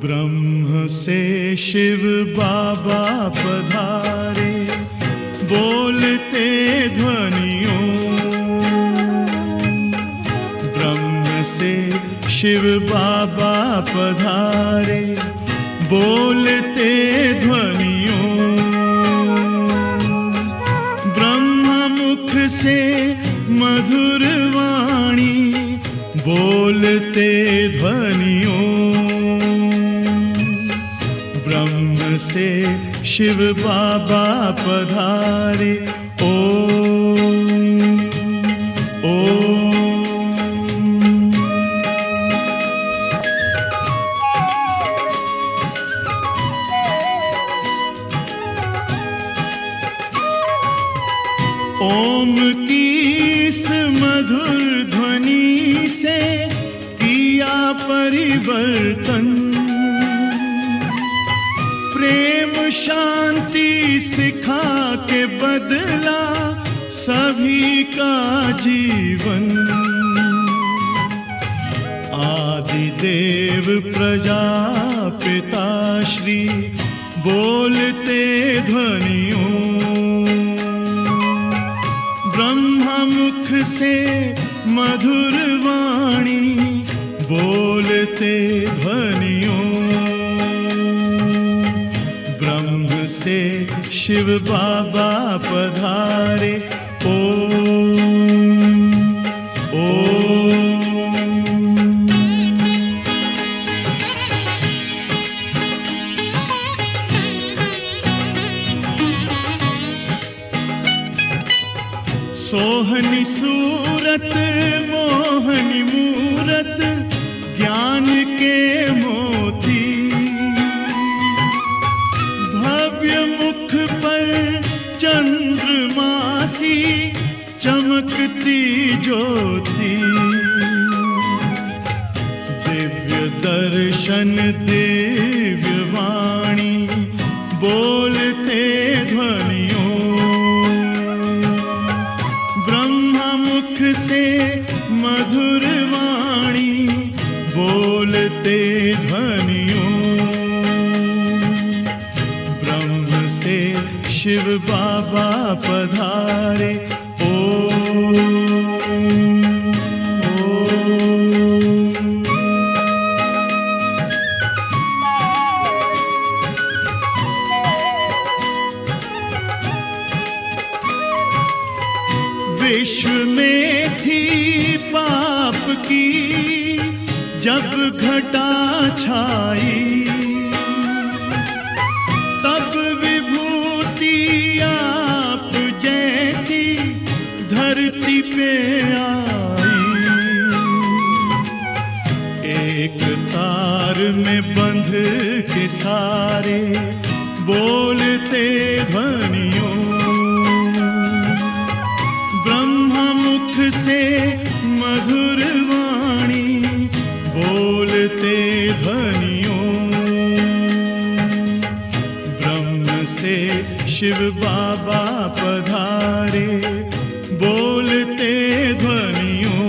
ब्रह्म से शिव बाबा पधारे, बोलते ध्वनियों। ब्रह्म से शिव बाबा पधारे, बोलते ध्वनियों। ब्रह्म मुख से मधुर वाणी, बोलते ध्वनियों। ब्रह्म से शिव बाबा पधारे, ओम ओम। ओम की इस मधुर ध्वनि से किया परिवर्तन। प्रेम शांति सिखा के बदला सभी का जीवन। आदिदेव प्रजापिता श्री, बोलते ध्वनियों। ब्रह्म मुख से मधुर वाणी, बोलते ध्वनियों। ब्रह्म से शिव बाबा पधारे, ओम ओम। सोहनी सूरत मोहनी मूरत, ज्ञान के मोती। भव्य मुख पर चंद्रमासी, चमकती ज्योति। दिव्य दर्शन दिव्य वाणी, बोलते ध्वनियों। मुख से मधुर वाणी, बोलते ध्वनियों। ब्रह्म से शिव बाबा पधारे, ओम ओम। विश्व में थी पाप की जब घटा छाई, तब विभूति आप जैसी धरती पे आई। एक तार में बंध के सारे, बोलते ध्वनियों। मुख से मधुर वाणी, बोलते ध्वनियों। ब्रह्म से शिव बाबा पधारे, बोलते ध्वनियों।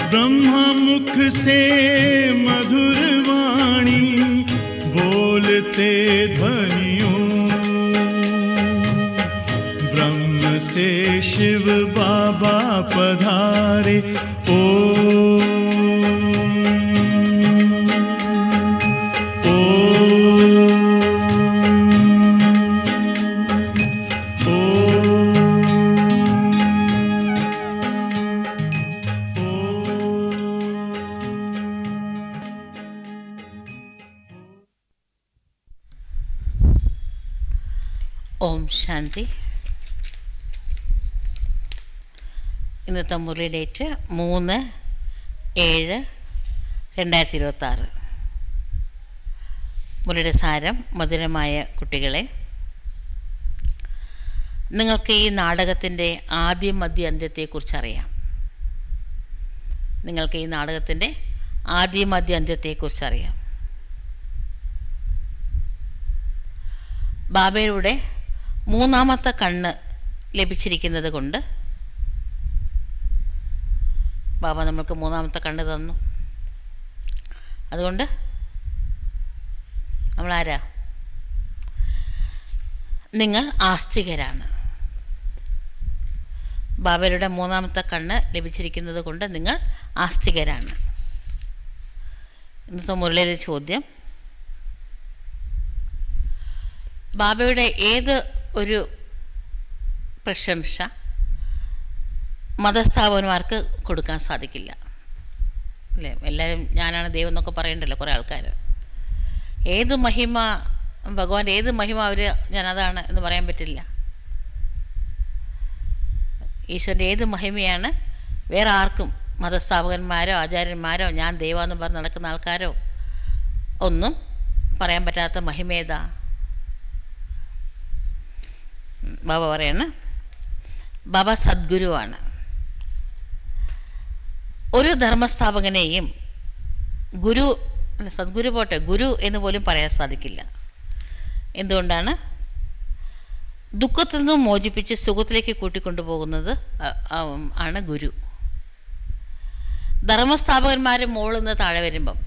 ब्रह्म मुख से मधुर वाणी, बोलते ध्वनियों। से शिव बाबा पधारे, ओम ओम ഓം ശാന്തി. ഇന്നത്തെ മുരളി ഡേറ്റ് 3/7/2026. മുരളിയുടെ സാരം: മധുരമായ കുട്ടികളെ, നിങ്ങൾക്ക് ഈ നാടകത്തിൻ്റെ ആദ്യം മധ്യ അന്ത്യത്തെക്കുറിച്ചറിയാം. നിങ്ങൾക്ക് ഈ നാടകത്തിൻ്റെ ആദ്യമധ്യ അന്ത്യത്തെക്കുറിച്ച് അറിയാം. ബാബയുടെ മൂന്നാമത്തെ കണ്ണ് ലഭിച്ചിരിക്കുന്നത് കൊണ്ട് ബാബ നമ്മൾക്ക് മൂന്നാമത്തെ കണ്ണ് തന്നു. അതുകൊണ്ട് നമ്മളാരാ? നിങ്ങൾ ആസ്തികരാണ്. ബാബയുടെ മൂന്നാമത്തെ കണ്ണ് ലഭിച്ചിരിക്കുന്നത് കൊണ്ട് നിങ്ങൾ ആസ്തികരാണ്. ഇന്നത്തെ മുരളിയിലെ ചോദ്യം: ബാബയുടെ ഏത് ഒരു പ്രശംസ മതസ്ഥാപകന്മാർക്ക് കൊടുക്കാൻ സാധിക്കില്ല അല്ലേ? എല്ലാവരും ഞാനാണ് ദൈവം എന്നൊക്കെ പറയണ്ടല്ലോ കുറേ ആൾക്കാർ. ഏത് മഹിമ ഭഗവാന്റെ ഏത് മഹിമ അവർ ഞാനതാണ് എന്ന് പറയാൻ പറ്റില്ല. ഈശ്വരൻ്റെ ഏത് മഹിമയാണ് വേറെ ആർക്കും, മതസ്ഥാപകന്മാരോ ആചാര്യന്മാരോ ഞാൻ ദൈവമെന്ന് പറഞ്ഞ് നടക്കുന്ന ആൾക്കാരോ ഒന്നും പറയാൻ പറ്റാത്ത മഹിമേതാ? ബാബ പറയാണ്, ബാബ സദ്ഗുരുവാണ്. ഒരു ധർമ്മസ്ഥാപകനെയും ഗുരു, സദ്ഗുരു പോട്ടെ, ഗുരു എന്ന് പോലും പറയാൻ സാധിക്കില്ല. എന്തുകൊണ്ടാണ്? ദുഃഖത്തിൽ നിന്നും മോചിപ്പിച്ച് സുഖത്തിലേക്ക് കൂട്ടിക്കൊണ്ടുപോകുന്നത് ആണ് ഗുരു. ധർമ്മസ്ഥാപകന്മാർ മുകളിൽ നിന്ന് താഴെ വരുമ്പം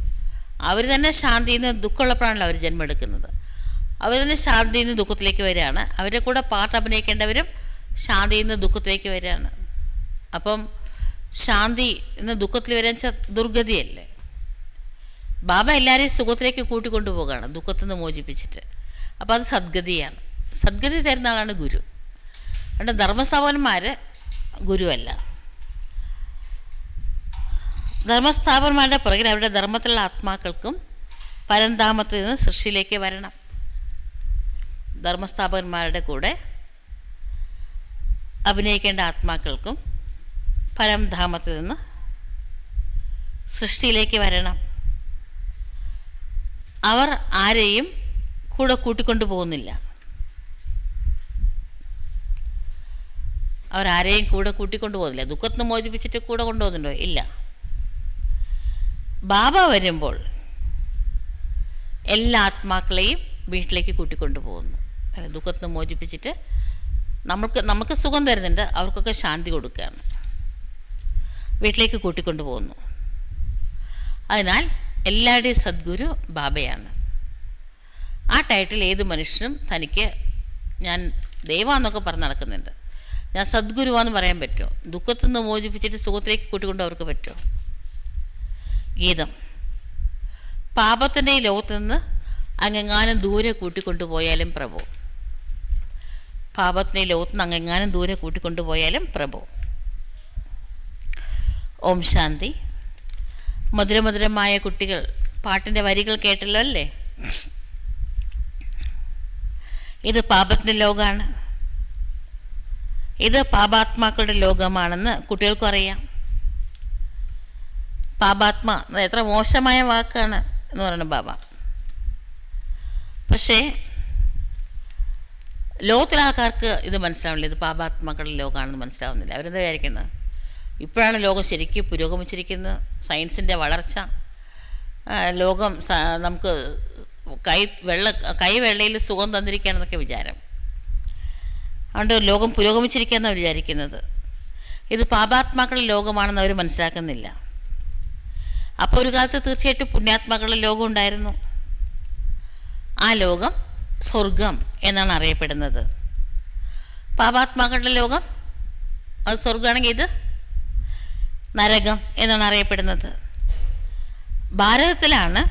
അവർ തന്നെ ശാന്തിയിൽ നിന്ന് ദുഃഖമുള്ളപ്പോഴാണല്ലോ അവർ ജന്മം എടുക്കുന്നത്. അവർ തന്നെ ശാന്തിയിൽ നിന്ന് ദുഃഖത്തിലേക്ക് വരികയാണ്. അവരുടെ കൂടെ പാട്ട് അഭിനയിക്കേണ്ടവരും ശാന്തിയിൽ നിന്ന് ദുഃഖത്തിലേക്ക് വരികയാണ്. അപ്പം ശാന്തി ഇന്ന് ദുഃഖത്തിൽ വരാൻ ദുർഗതിയല്ലേ? ബാബ എല്ലാവരെയും സുഖത്തിലേക്ക് കൂട്ടിക്കൊണ്ടു പോകുകയാണ്, ദുഃഖത്തിൽ നിന്ന് മോചിപ്പിച്ചിട്ട്. അപ്പോൾ അത് സദ്ഗതിയാണ്. സദ്ഗതി തരുന്ന ആളാണ് ഗുരു. അതുകൊണ്ട് ധർമ്മസ്ഥാപകന്മാർ ഗുരുവല്ല. ധർമ്മസ്ഥാപകന്മാരുടെ പുറകിൽ അവരുടെ ധർമ്മത്തിലുള്ള ആത്മാക്കൾക്കും പരന്ധാമത്തിൽ നിന്ന് സൃഷ്ടിയിലേക്ക് വരണം. ധർമ്മസ്ഥാപകന്മാരുടെ കൂടെ അഭിനയിക്കേണ്ട ആത്മാക്കൾക്കും പരംധാമത്തിൽ നിന്ന് സൃഷ്ടിയിലേക്ക് വരണം. അവർ ആരെയും കൂടെ കൂട്ടിക്കൊണ്ടു പോകുന്നില്ല. അവരാരെയും കൂടെ കൂട്ടിക്കൊണ്ടു പോകുന്നില്ല. ദുഃഖത്തിന് മോചിപ്പിച്ചിട്ട് കൂടെ കൊണ്ടുപോകുന്നുണ്ടോ? ഇല്ല. ബാബ വരുമ്പോൾ എല്ലാ ആത്മാക്കളെയും വീട്ടിലേക്ക് കൂട്ടിക്കൊണ്ടു പോകുന്നു. ദുഃഖത്തിന് മോചിപ്പിച്ചിട്ട് നമുക്ക് സുഖം തരുന്നുണ്ട്, അവർക്കൊക്കെ ശാന്തി കൊടുക്കുകയാണ്, വീട്ടിലേക്ക് കൂട്ടിക്കൊണ്ടു പോകുന്നു. അതിനാൽ എല്ലാവരുടെയും സദ്ഗുരു ബാബയാണ്. ആ ടൈറ്റിൽ ഏത് മനുഷ്യനും തനിക്ക് ഞാൻ ദൈവമെന്നൊക്കെ പറഞ്ഞ് നടക്കുന്നുണ്ട്, ഞാൻ സദ്ഗുരുവാന്ന് പറയാൻ പറ്റുമോ? ദുഃഖത്തിൽ നിന്ന് മോചിപ്പിച്ചിട്ട് സുഖത്തിലേക്ക് കൂട്ടിക്കൊണ്ട് അവർക്ക് പറ്റുമോ? ഗീതം: പാപത്തിൻ്റെ ഈ ലോകത്തു നിന്ന് അങ്ങെങ്ങാനും ദൂരെ കൂട്ടിക്കൊണ്ടുപോയാലും പ്രഭു. പാപത്തിൻ്റെ ഈ ലോകത്തു നിന്ന് അങ്ങെങ്ങാനും ദൂരെ കൂട്ടിക്കൊണ്ടുപോയാലും പ്രഭു. ഓം ശാന്തി. മധുരമധുരമായ കുട്ടികൾ പാട്ടിൻ്റെ വരികൾ കേട്ടല്ലോ അല്ലേ? ഇത് പാപത്തിൻ്റെ ലോകമാണ്, ഇത് പാപാത്മാക്കളുടെ ലോകമാണെന്ന് കുട്ടികൾക്കും അറിയാം. പാപാത്മ എത്ര മോശമായ വാക്കാണ് എന്ന് പറയുന്നത് ബാബ. പക്ഷേ ലോകത്തിലെ ആൾക്കാർക്ക് ഇത് മനസ്സിലാവുന്നില്ല, ഇത് പാപാത്മാക്കളുടെ ലോകമാണെന്ന് മനസ്സിലാവുന്നില്ല. അവരെന്താ വിചാരിക്കുന്നത്? ഇപ്പോഴാണ് ലോകം ശരിക്കും പുരോഗമിച്ചിരിക്കുന്നത്, സയൻസിൻ്റെ വളർച്ച, ലോകം നമുക്ക് കൈവെള്ളയിൽ സുഖം തന്നിരിക്കുകയാണെന്നൊക്കെ വിചാരം. അതുകൊണ്ട് ലോകം പുരോഗമിച്ചിരിക്കുകയെന്നാണ് വിചാരിക്കുന്നത്. ഇത് പാപാത്മാക്കളുടെ ലോകമാണെന്ന് അവർ മനസ്സിലാക്കുന്നില്ല. അപ്പോൾ ഒരു കാലത്ത് തീർച്ചയായിട്ടും പുണ്യാത്മാക്കളുടെ ലോകം ഉണ്ടായിരുന്നു. ആ ലോകം സ്വർഗം എന്നാണ് അറിയപ്പെടുന്നത്. പാപാത്മാക്കളുടെ ലോകം അത് സ്വർഗമാണെങ്കിൽ ഇത് നരകം എന്നാണ് അറിയപ്പെടുന്നത്. ഭാരതത്തിലാണ്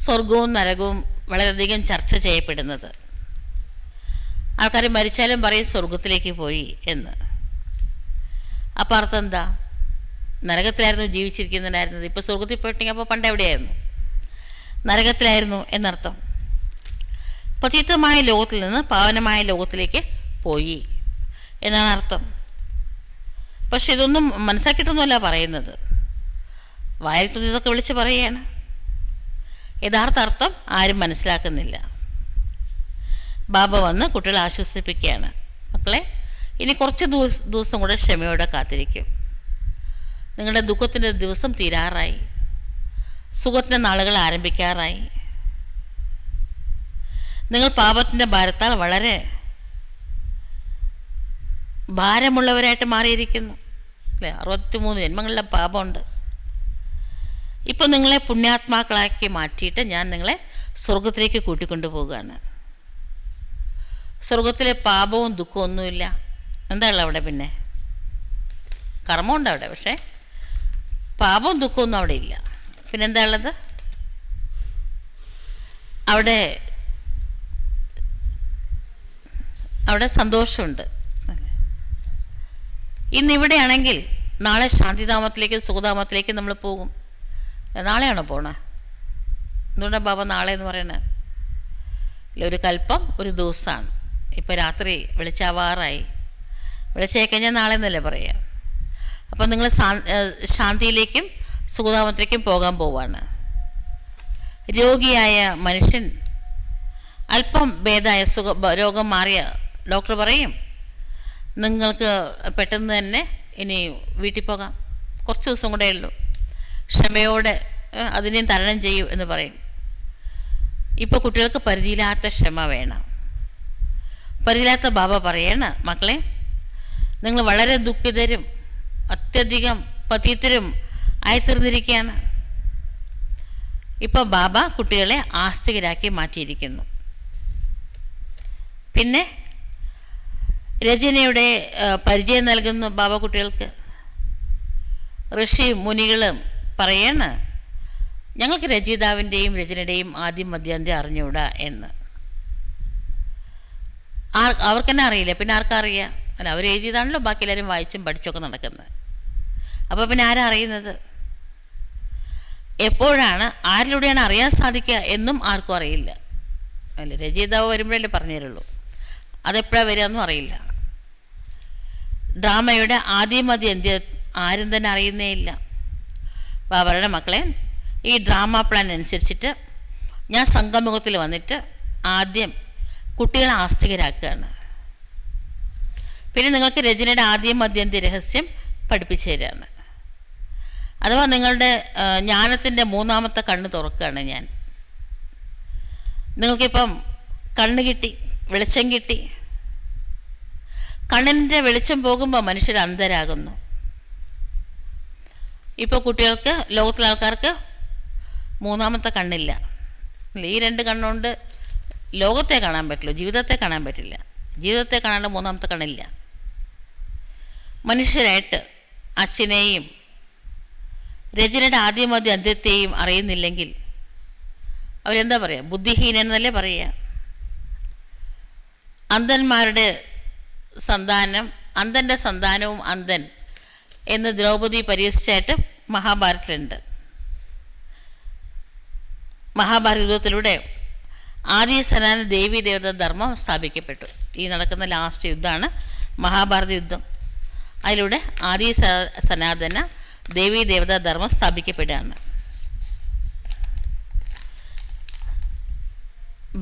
സ്വർഗവും നരകവും വളരെയധികം ചർച്ച ചെയ്യപ്പെടുന്നത്. ആൾക്കാർ മരിച്ചാലും പറയും സ്വർഗത്തിലേക്ക് പോയി എന്ന്. അപ്പോൾ അർത്ഥം എന്താ? നരകത്തിലായിരുന്നു ജീവിച്ചിരിക്കുന്നുണ്ടായിരുന്നത്, ഇപ്പോൾ സ്വർഗത്തിൽ പോയിട്ടുണ്ടെങ്കിൽ അപ്പോൾ പണ്ട് എവിടെയായിരുന്നു? നരകത്തിലായിരുന്നു എന്നർത്ഥം. പതിതമായ ലോകത്തിൽ നിന്ന് പാവനമായ ലോകത്തിലേക്ക് പോയി എന്നാണ് അർത്ഥം. പക്ഷെ ഇതൊന്നും മനസ്സിലാക്കിയിട്ടൊന്നുമല്ല പറയുന്നത്, വായിൽ തുന്നിയതൊക്കെ വിളിച്ച് പറയുകയാണ്. യഥാർത്ഥ അർത്ഥം ആരും മനസ്സിലാക്കുന്നില്ല. ബാബ വന്ന് കുട്ടികളെ ആശ്വസിപ്പിക്കുകയാണ്. മക്കളെ, ഇനി കുറച്ച് ദിവസം കൂടെ ക്ഷമയോടെ കാത്തിരിക്കും. നിങ്ങളുടെ ദുഃഖത്തിൻ്റെ ദിവസം തീരാറായി, സുഖത്തിൻ്റെ നാളുകൾ ആരംഭിക്കാറായി. നിങ്ങൾ പാപത്തിൻ്റെ ഭാരത്താൽ വളരെ ഭാരമുള്ളവരായിട്ട് മാറിയിരിക്കുന്നു അല്ലേ? 63 ജന്മങ്ങളിലെ പാപമുണ്ട്. ഇപ്പം നിങ്ങളെ പുണ്യാത്മാക്കളാക്കി മാറ്റിയിട്ട് ഞാൻ നിങ്ങളെ സ്വർഗത്തിലേക്ക് കൂട്ടിക്കൊണ്ടു പോവുകയാണ്. സ്വർഗത്തിലെ പാപവും ദുഃഖവും ഒന്നുമില്ല. എന്താ ഉള്ളത് അവിടെ? പിന്നെ കർമ്മമുണ്ട് അവിടെ, പക്ഷേ പാപവും ദുഃഖമൊന്നും അവിടെ ഇല്ല. പിന്നെന്താ ഉള്ളത്? അവിടെ സന്തോഷമുണ്ട്. ഇന്നിവിടെയാണെങ്കിൽ നാളെ ശാന്തിധാമത്തിലേക്ക് സുഖധാമത്തിലേക്ക് നമ്മൾ പോകും. നാളെയാണോ പോണേ? എന്തുകൊണ്ടാണ് ബാബ നാളെ എന്ന് പറയണേ? ഒരു കൽപ്പം ഒരു ദിവസമാണ്. ഇപ്പോൾ രാത്രി വെളിച്ചാവാറായി. വെളിച്ചായി കഴിഞ്ഞാൽ നാളെ എന്നല്ലേ പറയുക. അപ്പം നിങ്ങൾ ശാന്തിയിലേക്കും സുഖധാമത്തിലേക്കും പോകാൻ പോവാണ്. രോഗിയായ മനുഷ്യൻ അല്പം ഭേദമായ രോഗം മാറിയ ഡോക്ടർ പറയും നിങ്ങൾക്ക് പെട്ടെന്ന് തന്നെ ഇനി വീട്ടിൽ പോകാം, കുറച്ച് ദിവസം കൂടെ ഉള്ളൂ, ക്ഷമയോടെ അതിനെയും തരണം ചെയ്യൂ എന്ന് പറയും. ഇപ്പോൾ കുട്ടികൾക്ക് പരിധിയില്ലാത്ത ക്ഷമ വേണം. പരിധിയില്ലാത്ത ബാബ പറയണ മക്കളെ, നിങ്ങൾ വളരെ ദുഃഖിതരും അത്യധികം പതീതരും ആയിത്തീർന്നിരിക്കുകയാണ്. ഇപ്പോൾ ബാബ കുട്ടികളെ ആസ്തികരാക്കി മാറ്റിയിരിക്കുന്നു. പിന്നെ രചനയുടെ പരിചയം നൽകുന്നു ബാബ കുട്ടികൾക്ക്. ഋഷി മുനികളും പറയണ ഞങ്ങൾക്ക് രചയിതാവിൻ്റെയും രചനയുടെയും ആദ്യം മധ്യാന്ത്യം അറിഞ്ഞുകൂടാ എന്ന്. അവർക്ക് തന്നെ അറിയില്ല, പിന്നെ ആർക്കറിയാം? അല്ല, അവർ എഴുതിയതാണല്ലോ ബാക്കി എല്ലാവരും വായിച്ചും പഠിച്ചൊക്കെ നടക്കുന്നത്. അപ്പോൾ പിന്നെ ആരാ അറിയുന്നത്? എപ്പോഴാണ് ആരിലൂടെയാണ് അറിയാൻ സാധിക്കുക എന്നും ആർക്കും അറിയില്ല. അല്ല, രചയിതാവ് വരുമ്പോഴല്ലേ പറഞ്ഞു തരുള്ളൂ. അതെപ്പോഴാണ് വരിക എന്നും അറിയില്ല. ഡ്രാമയുടെ ആദ്യം അന്ത്യം ആരും തന്നെ അറിയുന്നേ ഇല്ല. ബാബയുടെ മക്കളെ, ഈ ഡ്രാമ പ്ലാൻ അനുസരിച്ചിട്ട് ഞാൻ സംഗമയുഗത്തിൽ വന്നിട്ട് ആദ്യം കുട്ടികളെ ആസ്തികരാക്കുകയാണ്. പിന്നെ നിങ്ങൾക്ക് രചനയുടെ ആദ്യം അന്ത്യ രഹസ്യം പഠിപ്പിച്ചു തരികയാണ്. അഥവാ നിങ്ങളുടെ ജ്ഞാനത്തിൻ്റെ മൂന്നാമത്തെ കണ്ണ് തുറക്കുകയാണ് ഞാൻ. നിങ്ങൾക്കിപ്പം കണ്ണ് കിട്ടി, വെളിച്ചം കിട്ടി. കണ്ണിൻ്റെ വെളിച്ചം പോകുമ്പോൾ മനുഷ്യർ അന്ധരാകുന്നു. ഇപ്പോൾ കുട്ടികൾക്ക്, ലോകത്തിലെ ആൾക്കാർക്ക് മൂന്നാമത്തെ കണ്ണില്ല. ഈ 2 കണ്ണുകൊണ്ട് ലോകത്തെ കാണാൻ പറ്റില്ല, ജീവിതത്തെ കാണാൻ പറ്റില്ല. ജീവിതത്തെ കാണാണ്ട് മൂന്നാമത്തെ കണ്ണില്ല. മനുഷ്യരായിട്ട് അച്ഛനെയും രചനയുടെ ആദ്യം അന്ത്യത്തെയും അറിയുന്നില്ലെങ്കിൽ അവരെന്താ പറയുക? ബുദ്ധിഹീനന്നല്ലേ പറയുക. അന്ധന്മാരുടെ സന്താനം, അന്ധൻ്റെ സന്താനവും അന്ധൻ എന്ന് ദ്രൗപദി പരിഹസിച്ചായിട്ട് മഹാഭാരതത്തിലുണ്ട്. മഹാഭാരത യുദ്ധത്തിലൂടെ ആദി സനാതന ദേവീ ദേവത ധർമ്മം സ്ഥാപിക്കപ്പെട്ടു. ഈ നടക്കുന്ന ലാസ്റ്റ് യുദ്ധമാണ് മഹാഭാരത യുദ്ധം. അതിലൂടെ ആദി സനാതന ദേവീ ദേവതാ ധർമ്മം സ്ഥാപിക്കപ്പെടുകയാണ്.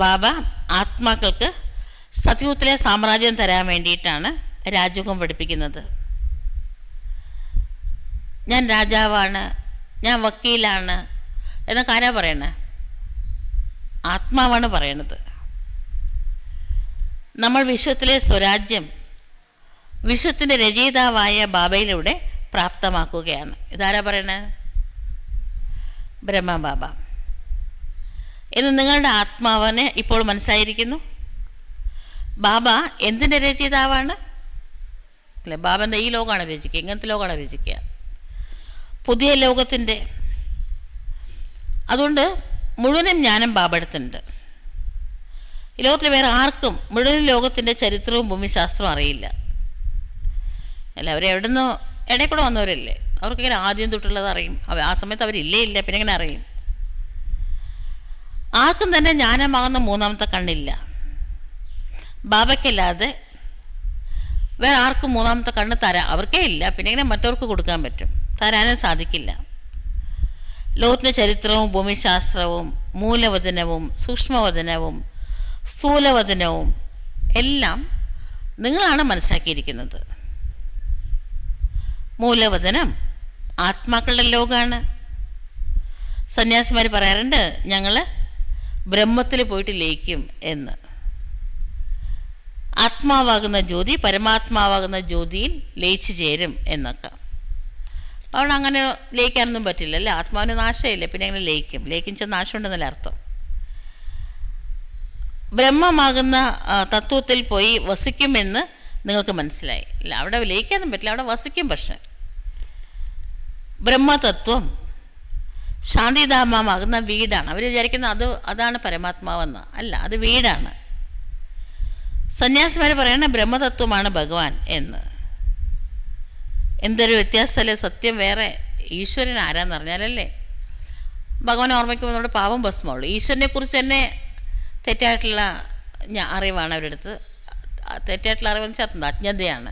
ബാബ ആത്മാക്കൾക്ക് സത്യയുഗത്തിലെ സാമ്രാജ്യം തരാൻ വേണ്ടിയിട്ടാണ് രാജയോഗം പഠിപ്പിക്കുന്നത്. ഞാൻ രാജാവാണ്, ഞാൻ വക്കീലാണ് എന്നൊക്കെ ആരാ പറയണേ? ആത്മാവാണ് പറയണത്. നമ്മൾ വിശ്വത്തിലെ സ്വരാജ്യം വിശ്വത്തിൻ്റെ രചയിതാവായ ബാബയിലൂടെ പ്രാപ്തമാക്കുകയാണ്. ഇതാരാ പറയണേ? ബ്രഹ്മ ബാബ. എന്ന് നിങ്ങളുടെ ആത്മാവിനെ ഇപ്പോൾ മനസ്സിലായിരിക്കുന്നു. ബാബ എന്തിൻ്റെ രചയിതാവാണ്? അല്ലേ, ബാബ എന്താ ഈ ലോകമാണ് രചിക്കുക? ഇങ്ങനത്തെ ലോകമാണ് രചിക്കുക, പുതിയ ലോകത്തിൻ്റെ. അതുകൊണ്ട് മുഴുവനും ജ്ഞാനം ബാബ അടുത്തുണ്ട്. ഈ ലോകത്തിൽ വേറെ ആർക്കും മുഴുവൻ ലോകത്തിൻ്റെ ചരിത്രവും ഭൂമിശാസ്ത്രവും അറിയില്ല. അല്ല, അവരെവിടെ നിന്നോ ഇടയിൽ കൂടെ വന്നവരല്ലേ, അവർക്കിങ്ങനെ ആദ്യം തൊട്ടുള്ളത് അറിയും. ആ സമയത്ത് അവരില്ലേ ഇല്ല, പിന്നെ എങ്ങനെ അറിയും? ആർക്കും തന്നെ ജ്ഞാനമാകുന്ന മൂന്നാമത്തെ കണ്ണില്ല. ബാബയ്ക്കല്ലാതെ വേറെ ആർക്കും മൂന്നാമത്തെ കണ്ണ് തരാം അവർക്കേ ഇല്ല. പിന്നെ എങ്ങനെ മറ്റവർക്ക് കൊടുക്കാൻ പറ്റും? തരാനും സാധിക്കില്ല. ലോകത്തിൻ്റെ ചരിത്രവും ഭൂമിശാസ്ത്രവും മൂലവചനവും സൂക്ഷ്മവചനവും സ്ഥൂലവചനവും എല്ലാം നിങ്ങളാണ് മനസ്സിലാക്കിയിരിക്കുന്നത്. മൂലവചനം ആത്മാക്കളുടെ ലോകമാണ്. സന്യാസിമാർ പറയാറുണ്ട് ഞങ്ങൾ ബ്രഹ്മത്തിൽ പോയിട്ട് ലയിക്കും എന്ന്. ആത്മാവാകുന്ന ജ്യോതി പരമാത്മാവാകുന്ന ജ്യോതിയിൽ ലയിച്ചു ചേരും എന്നൊക്കെ. അതുകൊണ്ട് അങ്ങനെ ലയിക്കാനൊന്നും പറ്റില്ല അല്ലേ, ആത്മാവിന് നാശമില്ല, പിന്നെ അങ്ങനെ ലയിക്കും നാശമുണ്ടെന്നല്ല അർത്ഥം. ബ്രഹ്മമാകുന്ന തത്വത്തിൽ പോയി വസിക്കുമെന്ന് നിങ്ങൾക്ക് മനസ്സിലായി ഇല്ല, അവിടെ ലയിക്കാനൊന്നും പറ്റില്ല, അവിടെ വസിക്കും. പക്ഷെ ബ്രഹ്മതത്വം ശാന്തിധാമമാകുന്ന വീടാണ്. അവർ വിചാരിക്കുന്നത് അതാണ് പരമാത്മാവെന്ന്. അല്ല, അത് വീടാണ്. സന്യാസിമാർ പറയണ ബ്രഹ്മതത്വമാണ് ഭഗവാൻ എന്ന്. എന്തൊരു വ്യത്യാസമല്ലേ, സത്യം വേറെ, ഈശ്വരൻ ആരാന്ന് അറിഞ്ഞാലല്ലേ ഭഗവാൻ ഓർമ്മിക്കുമ്പോൾ നമ്മുടെ പാപം ഭസ്മമുള്ളൂ. ഈശ്വരനെ കുറിച്ച് തന്നെ തെറ്റായിട്ടുള്ള അറിവാണ് അവരെടുത്ത്. തെറ്റായിട്ടുള്ള അറിവെന്ന് ചേർത്തുന്നത് അജ്ഞതയാണ്.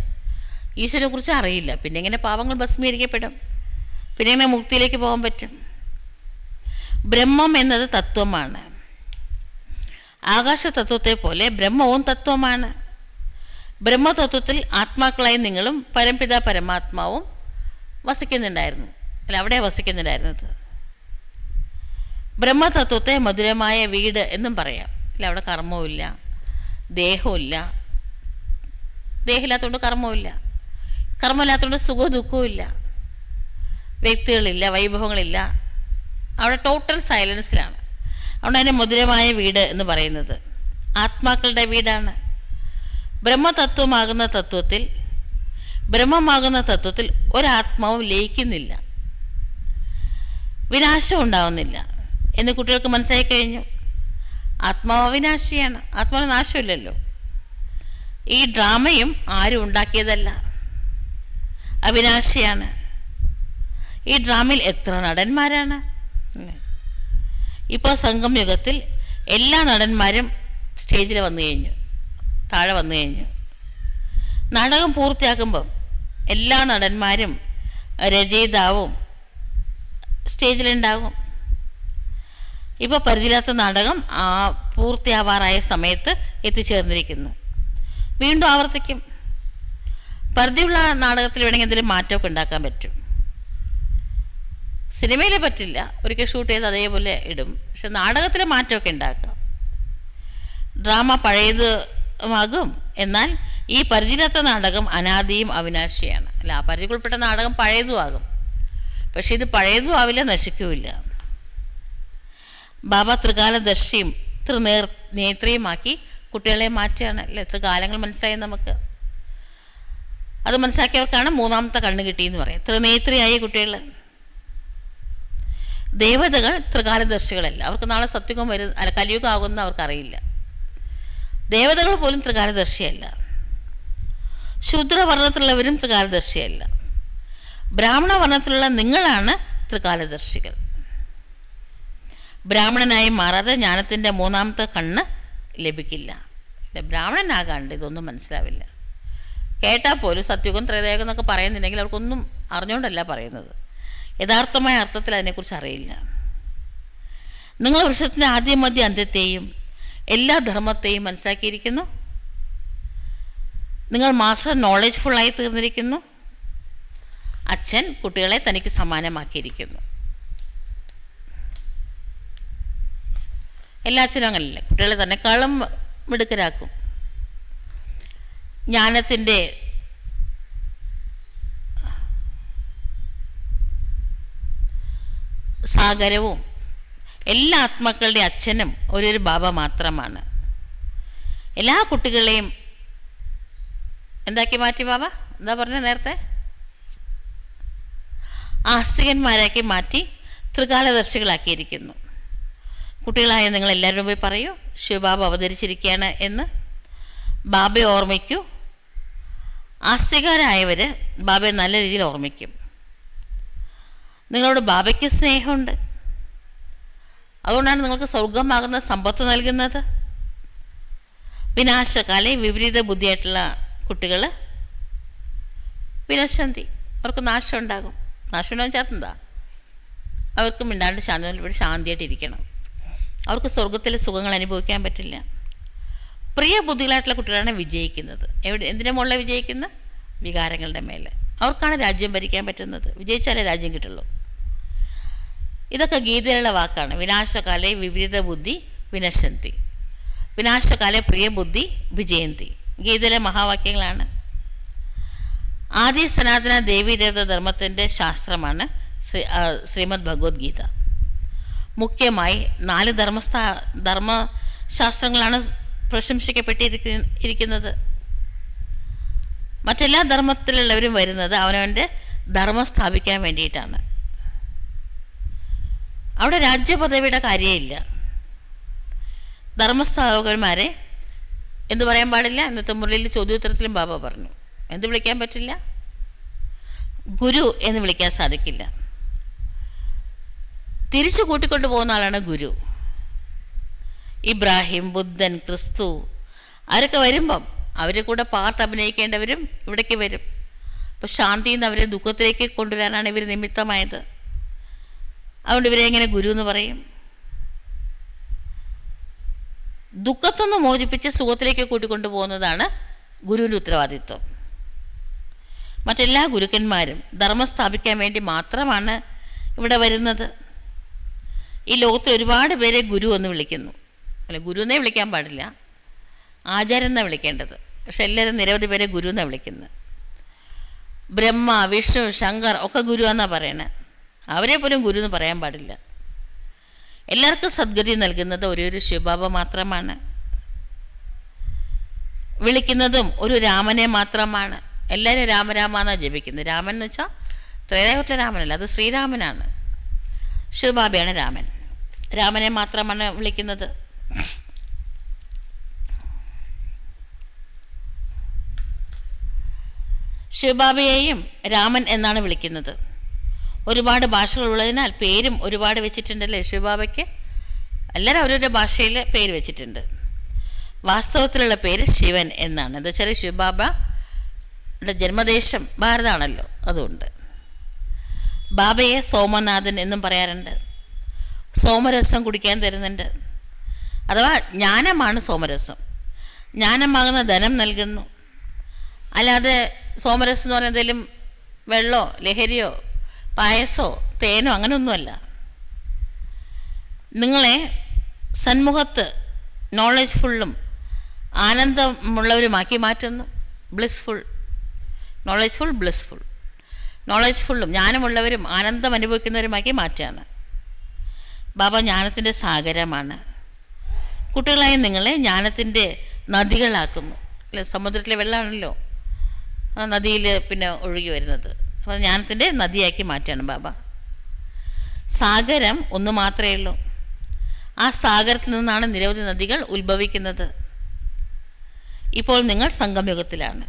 ഈശ്വരനെ കുറിച്ച് അറിയില്ല, പിന്നെ എങ്ങനെ പാപങ്ങൾ ഭസ്മീകരിക്കപ്പെടും, പിന്നെ എങ്ങനെ മുക്തിയിലേക്ക് പോകാൻ പറ്റും? ബ്രഹ്മം എന്നത് തത്വമാണ്. ആകാശ തത്വത്തെ പോലെ ബ്രഹ്മവും തത്വമാണ്. ബ്രഹ്മതത്വത്തിൽ ആത്മാക്കളായി നിങ്ങളും പരംപിത പരമാത്മാവും വസിക്കുന്നുണ്ടായിരുന്നു. അല്ല, അവിടെ വസിക്കുന്നുണ്ടായിരുന്നത്. ബ്രഹ്മതത്വത്തെ മധുരമായ വീട് എന്നും പറയാം. അല്ല, അവിടെ കർമ്മവുമില്ല, ദേഹമില്ല. ദേഹമില്ലാത്തതുകൊണ്ട് കർമ്മമില്ല, കർമ്മമില്ലാത്തതുകൊണ്ട് സുഖവും ദുഃഖവും ഇല്ല, വ്യക്തികളില്ല, വൈഭവങ്ങളില്ല. അവിടെ ടോട്ടൽ സൈലൻസിലാണ്. അതുകൊണ്ട് അതിനെ മധുരമായ വീട് എന്ന് പറയുന്നത്. ആത്മാക്കളുടെ വീടാണ്. ബ്രഹ്മമാകുന്ന തത്വത്തിൽ ഒരാത്മാവും ലയിക്കുന്നില്ല, വിനാശം ഉണ്ടാവുന്നില്ല എന്ന് കുട്ടികൾക്ക് മനസ്സിലായി കഴിഞ്ഞു. ആത്മാവ് അവിനാശിയാണ്, ആത്മാവിന് നാശമില്ലല്ലോ. ഈ ഡ്രാമയും ആരും ഉണ്ടാക്കിയതല്ല, അവിനാശിയാണ്. ഈ ഡ്രാമയിൽ എത്ര നടന്മാരാണ്! ഇപ്പോൾ സംഗം യുഗത്തിൽ എല്ലാ നടന്മാരും സ്റ്റേജിൽ വന്നു കഴിഞ്ഞു, താഴെ വന്നു കഴിഞ്ഞു. നാടകം പൂർത്തിയാക്കുമ്പം എല്ലാ നടന്മാരും രചയിതാവും സ്റ്റേജിലുണ്ടാകും. ഇപ്പോൾ പരിധിയില്ലാത്ത നാടകം പൂർത്തിയാവാറായ സമയത്ത് എത്തിച്ചേർന്നിരിക്കുന്നു. വീണ്ടും ആവർത്തിക്കും. പരിധിയുള്ള നാടകത്തിൽ വേണമെങ്കിൽ എന്തെങ്കിലും മാറ്റമൊക്കെ ഉണ്ടാക്കാൻ പറ്റും. സിനിമയിൽ പറ്റില്ല, ഒരിക്കൽ ഷൂട്ട് ചെയ്ത് അതേപോലെ ഇടും. പക്ഷെ നാടകത്തിൽ മാറ്റമൊക്കെ ഉണ്ടാക്കാം. ഡ്രാമ പഴയതുമാകും, എന്നാൽ ഈ പരിധിയില്ലാത്ത നാടകം അനാദിയും അവിനാശിയാണ്. അല്ല, ആ പരിധിക്കുൾപ്പെട്ട നാടകം പഴയതും ആകും, പക്ഷെ ഇത് പഴയതും ആവില്ല, നശിക്കുമില്ല. ബാബ ത്രികാലദർശിയും നേത്രിയുമാക്കി കുട്ടികളെ മാറ്റുകയാണ്. അല്ലേ, എത്ര കാലങ്ങൾ മനസ്സിലായി നമുക്ക്. അത് മനസ്സിലാക്കിയവർക്കാണ് മൂന്നാമത്തെ കണ്ണ് കിട്ടിയെന്ന് പറയാം. ത്രിനേത്രിയായ കുട്ടികൾ. ദേവതകൾ ത്രികാലദർശികളല്ല, അവർക്ക് നാളെ സത്യുഗം കലിയുഗം ആകുമെന്ന് അവർക്കറിയില്ല. ദേവതകൾ പോലും ത്രികാലദർശിയല്ല. ശൂദ്രവർണ്ണത്തിലുള്ളവരും ത്രികാലദർശിയല്ല. ബ്രാഹ്മണ വർണ്ണത്തിലുള്ള നിങ്ങളാണ് ത്രികാലദർശികൾ. ബ്രാഹ്മണനായി മാറാതെ ജ്ഞാനത്തിൻ്റെ മൂന്നാമത്തെ കണ്ണ് ലഭിക്കില്ല. ബ്രാഹ്മണനാകാണ്ട് ഇതൊന്നും മനസ്സിലാവില്ല. കേട്ടാൽ പോലും സത്യുഗം ത്രേതായുഗം എന്നൊക്കെ പറയുന്നുണ്ടെങ്കിൽ അവർക്കൊന്നും അറിഞ്ഞുകൊണ്ടല്ല പറയുന്നത്. യഥാർത്ഥമായ അർത്ഥത്തിൽ അതിനെക്കുറിച്ച് അറിയില്ല. നിങ്ങൾ വൃക്ഷത്തിൻ്റെ ആദ്യം മധ്യ അന്ത്യത്തെയും എല്ലാ ധർമ്മത്തെയും മനസ്സിലാക്കിയിരിക്കുന്നു. നിങ്ങൾ മാസ്റ്റർ നോളജ്ഫുള്ളായി തീർന്നിരിക്കുന്നു. അച്ഛൻ കുട്ടികളെ തനിക്ക് സമാനമാക്കിയിരിക്കുന്നു. എല്ലാ അച്ഛനും അങ്ങനല്ല, കുട്ടികളെ തന്നെക്കാളും മിടുക്കരാക്കും. ജ്ഞാനത്തിൻ്റെ സാഗരവും എല്ലാ ആത്മാക്കളുടെ അച്ഛനും ഒരു ബാബ മാത്രമാണ്. എല്ലാ കുട്ടികളെയും എന്താക്കി മാറ്റി ബാബ? എന്താ പറഞ്ഞത് നേരത്തെ? ആസ്തികന്മാരാക്കി മാറ്റി ത്രികാലദർശികളാക്കിയിരിക്കുന്നു. കുട്ടികളായ നിങ്ങളെല്ലാവരും പോയി പറയൂ, ശിവബാബ അവതരിച്ചിരിക്കുകയാണ് എന്ന്. ബാബയെ ഓർമ്മിക്കൂ. ആസ്തികരായവർ ബാബയെ നല്ല രീതിയിൽ ഓർമ്മിക്കും. നിങ്ങളോട് ബാബയ്ക്ക് സ്നേഹമുണ്ട്, അതുകൊണ്ടാണ് നിങ്ങൾക്ക് സ്വർഗമാകുന്ന സമ്പത്ത് നൽകുന്നത്. വിനാശകാലെ വിപരീത ബുദ്ധിയായിട്ടുള്ള കുട്ടികൾ വിനശന്തി, അവർക്ക് നാശം ഉണ്ടാകും. നാശം ഉണ്ടാകും ചേർത്തുന്നതാ, അവർക്ക് മിണ്ടാണ്ട് ശാന്തിയായിട്ടിരിക്കണം. അവർക്ക് സ്വർഗത്തിലെ സുഖങ്ങൾ അനുഭവിക്കാൻ പറ്റില്ല. പ്രിയ ബുദ്ധികളായിട്ടുള്ള കുട്ടികളാണ് വിജയിക്കുന്നത്. എന്തിൻ്റെ മുകളിലാണ് വിജയിക്കുന്നത്? വികാരങ്ങളുടെ മേലെ. അവർക്കാണ് രാജ്യം ഭരിക്കാൻ പറ്റുന്നത്. വിജയിച്ചാലേ രാജ്യം കിട്ടുള്ളൂ. ഇതൊക്കെ ഗീതയിലുള്ള വാക്കാണ്. വിനാശകാലേ വിപരീത ബുദ്ധി വിനശന്തി, വിനാശകാലേ പ്രിയ ബുദ്ധി വിജയന്തി. ഗീതയിലെ മഹാവാക്യങ്ങളാണ്. ആദി സനാതന ദേവീദേവത ധർമ്മത്തിൻ്റെ ശാസ്ത്രമാണ് ശ്രീമദ് ഭഗവത്ഗീത. മുഖ്യമായി 4 ധർമ്മശാസ്ത്രങ്ങളാണ് പ്രശംസിക്കപ്പെട്ടിരിക്കുന്നത്. മറ്റെല്ലാ ധർമ്മത്തിലുള്ളവരും വരുന്നത് അവനവൻ്റെ ധർമ്മം സ്ഥാപിക്കാൻ വേണ്ടിയിട്ടാണ്. അവിടെ രാജ്യപദവിയുടെ കാര്യമില്ല. ധർമ്മസ്ഥാപകന്മാരെ എന്തു പറയാൻ പാടില്ല? ഇന്നത്തെ മുരളിയിൽ ചോദ്യോത്തരത്തിലും ബാബ പറഞ്ഞു. എന്ത് വിളിക്കാൻ പറ്റില്ല? ഗുരു എന്ന് വിളിക്കാൻ സാധിക്കില്ല. തിരിച്ചു കൂട്ടിക്കൊണ്ടു പോകുന്ന ആളാണ് ഗുരു. ഇബ്രാഹിം, ബുദ്ധൻ, ക്രിസ്തു അവരൊക്കെ വരുമ്പം അവരെ കൂടെ പാർട്ട് അഭിനയിക്കേണ്ടവരും ഇവിടേക്ക് വരും. അപ്പോൾ ശാന്തിയിൽ നിന്ന് അവരെ ദുഃഖത്തിലേക്ക് കൊണ്ടുവരാനാണ് ഇവർ നിമിത്തമായത്. അതുകൊണ്ട് ഇവരെ എങ്ങനെ ഗുരു എന്ന് പറയും? ദുഃഖത്തിൽ നിന്ന് മോചിപ്പിച്ച് സുഖത്തിലേക്ക് കൂട്ടിക്കൊണ്ടു പോകുന്നതാണ് ഗുരുവിൻ്റെ ഉത്തരവാദിത്വം. മറ്റെല്ലാ ഗുരുക്കന്മാരും ധർമ്മം സ്ഥാപിക്കാൻ വേണ്ടി മാത്രമാണ് ഇവിടെ വരുന്നത്. ഈ ലോകത്തിൽ ഒരുപാട് പേരെ ഗുരു എന്ന് വിളിക്കുന്നു. അല്ല, ഗുരു എന്നേ വിളിക്കാൻ പാടില്ല, ആചാര്യൻ എന്നാണ് വിളിക്കേണ്ടത്. പക്ഷെ എല്ലാവരും നിരവധി പേരെ ഗുരു എന്നാണ് വിളിക്കുന്നത്. ബ്രഹ്മ, വിഷ്ണു, ശങ്കർ ഒക്കെ ഗുരു എന്നാണ് പറയണത്. അവരെ പോലും ഗുരു എന്ന് പറയാൻ പാടില്ല. എല്ലാവർക്കും സദ്ഗതി നൽകുന്നത് ഒരു ശിവബാബ മാത്രമാണ്. വിളിക്കുന്നതും ഒരു രാമനെ മാത്രമാണ്. എല്ലാവരും രാമരാമ എന്നാണ് ജപിക്കുന്നത്. രാമൻ എന്ന് വെച്ചാൽ ത്രേതായുഗത്തിലെ രാമനല്ല, അത് ശ്രീരാമനാണ്. ശിവബാബയാണ് രാമൻ. രാമനെ മാത്രമാണ് വിളിക്കുന്നത്. ശിവബാബയെയും രാമൻ എന്നാണ് വിളിക്കുന്നത്. ഒരുപാട് ഭാഷകളുള്ളതിനാൽ പേരും ഒരുപാട് വെച്ചിട്ടുണ്ടല്ലേ ശിവബാബയ്ക്ക്. എല്ലാവരും ഓരോരോ ഭാഷയിൽ പേര് വെച്ചിട്ടുണ്ട്. വാസ്തവത്തിലുള്ള പേര് ശിവൻ എന്നാണ്. എന്താ വെച്ചാൽ ശിവബാബയുടെ ജന്മദേശം ഭാരതമാണല്ലോ, അതുകൊണ്ട്. ബാബയെ സോമനാഥൻ എന്നും പറയാറുണ്ട്. സോമരസം കുടിക്കാൻ തരുന്നുണ്ട്. അഥവാ ജ്ഞാനമാണ് സോമരസം. ജ്ഞാനമാകുന്ന ധനം നൽകുന്നു. അല്ലാതെ സോമരസം എന്ന് പറഞ്ഞാൽ എന്തെങ്കിലും വെള്ളമോ ലഹരിയോ പായസോ തേനോ അങ്ങനെയൊന്നുമല്ല. നിങ്ങളെ സന്മുഖത്ത് നോളജ്ഫുള്ളും ആനന്ദമുള്ളവരുമാക്കി മാറ്റുന്നു. നോളജ്ഫുള്ളും ജ്ഞാനമുള്ളവരും ആനന്ദം അനുഭവിക്കുന്നവരുമാക്കി മാറ്റുകയാണ്. ബാബ ജ്ഞാനത്തിൻ്റെ സാഗരമാണ്. കുട്ടികളായ നിങ്ങളെ ജ്ഞാനത്തിൻ്റെ നദികളാക്കുന്നു. അല്ലെ, സമുദ്രത്തിലെ വെള്ളമാണല്ലോ ആ നദിയിൽ പിന്നെ ഒഴുകി വരുന്നത്. അപ്പോൾ ജ്ഞാനത്തിൻ്റെ നദിയാക്കി മാറ്റുകയാണ് ബാബ. സാഗരം ഒന്ന് മാത്രമേ ഉള്ളൂ. ആ സാഗരത്തിൽ നിന്നാണ് നിരവധി നദികൾ ഉത്ഭവിക്കുന്നത്. ഇപ്പോൾ നിങ്ങൾ സംഗമയുഗത്തിലാണ്.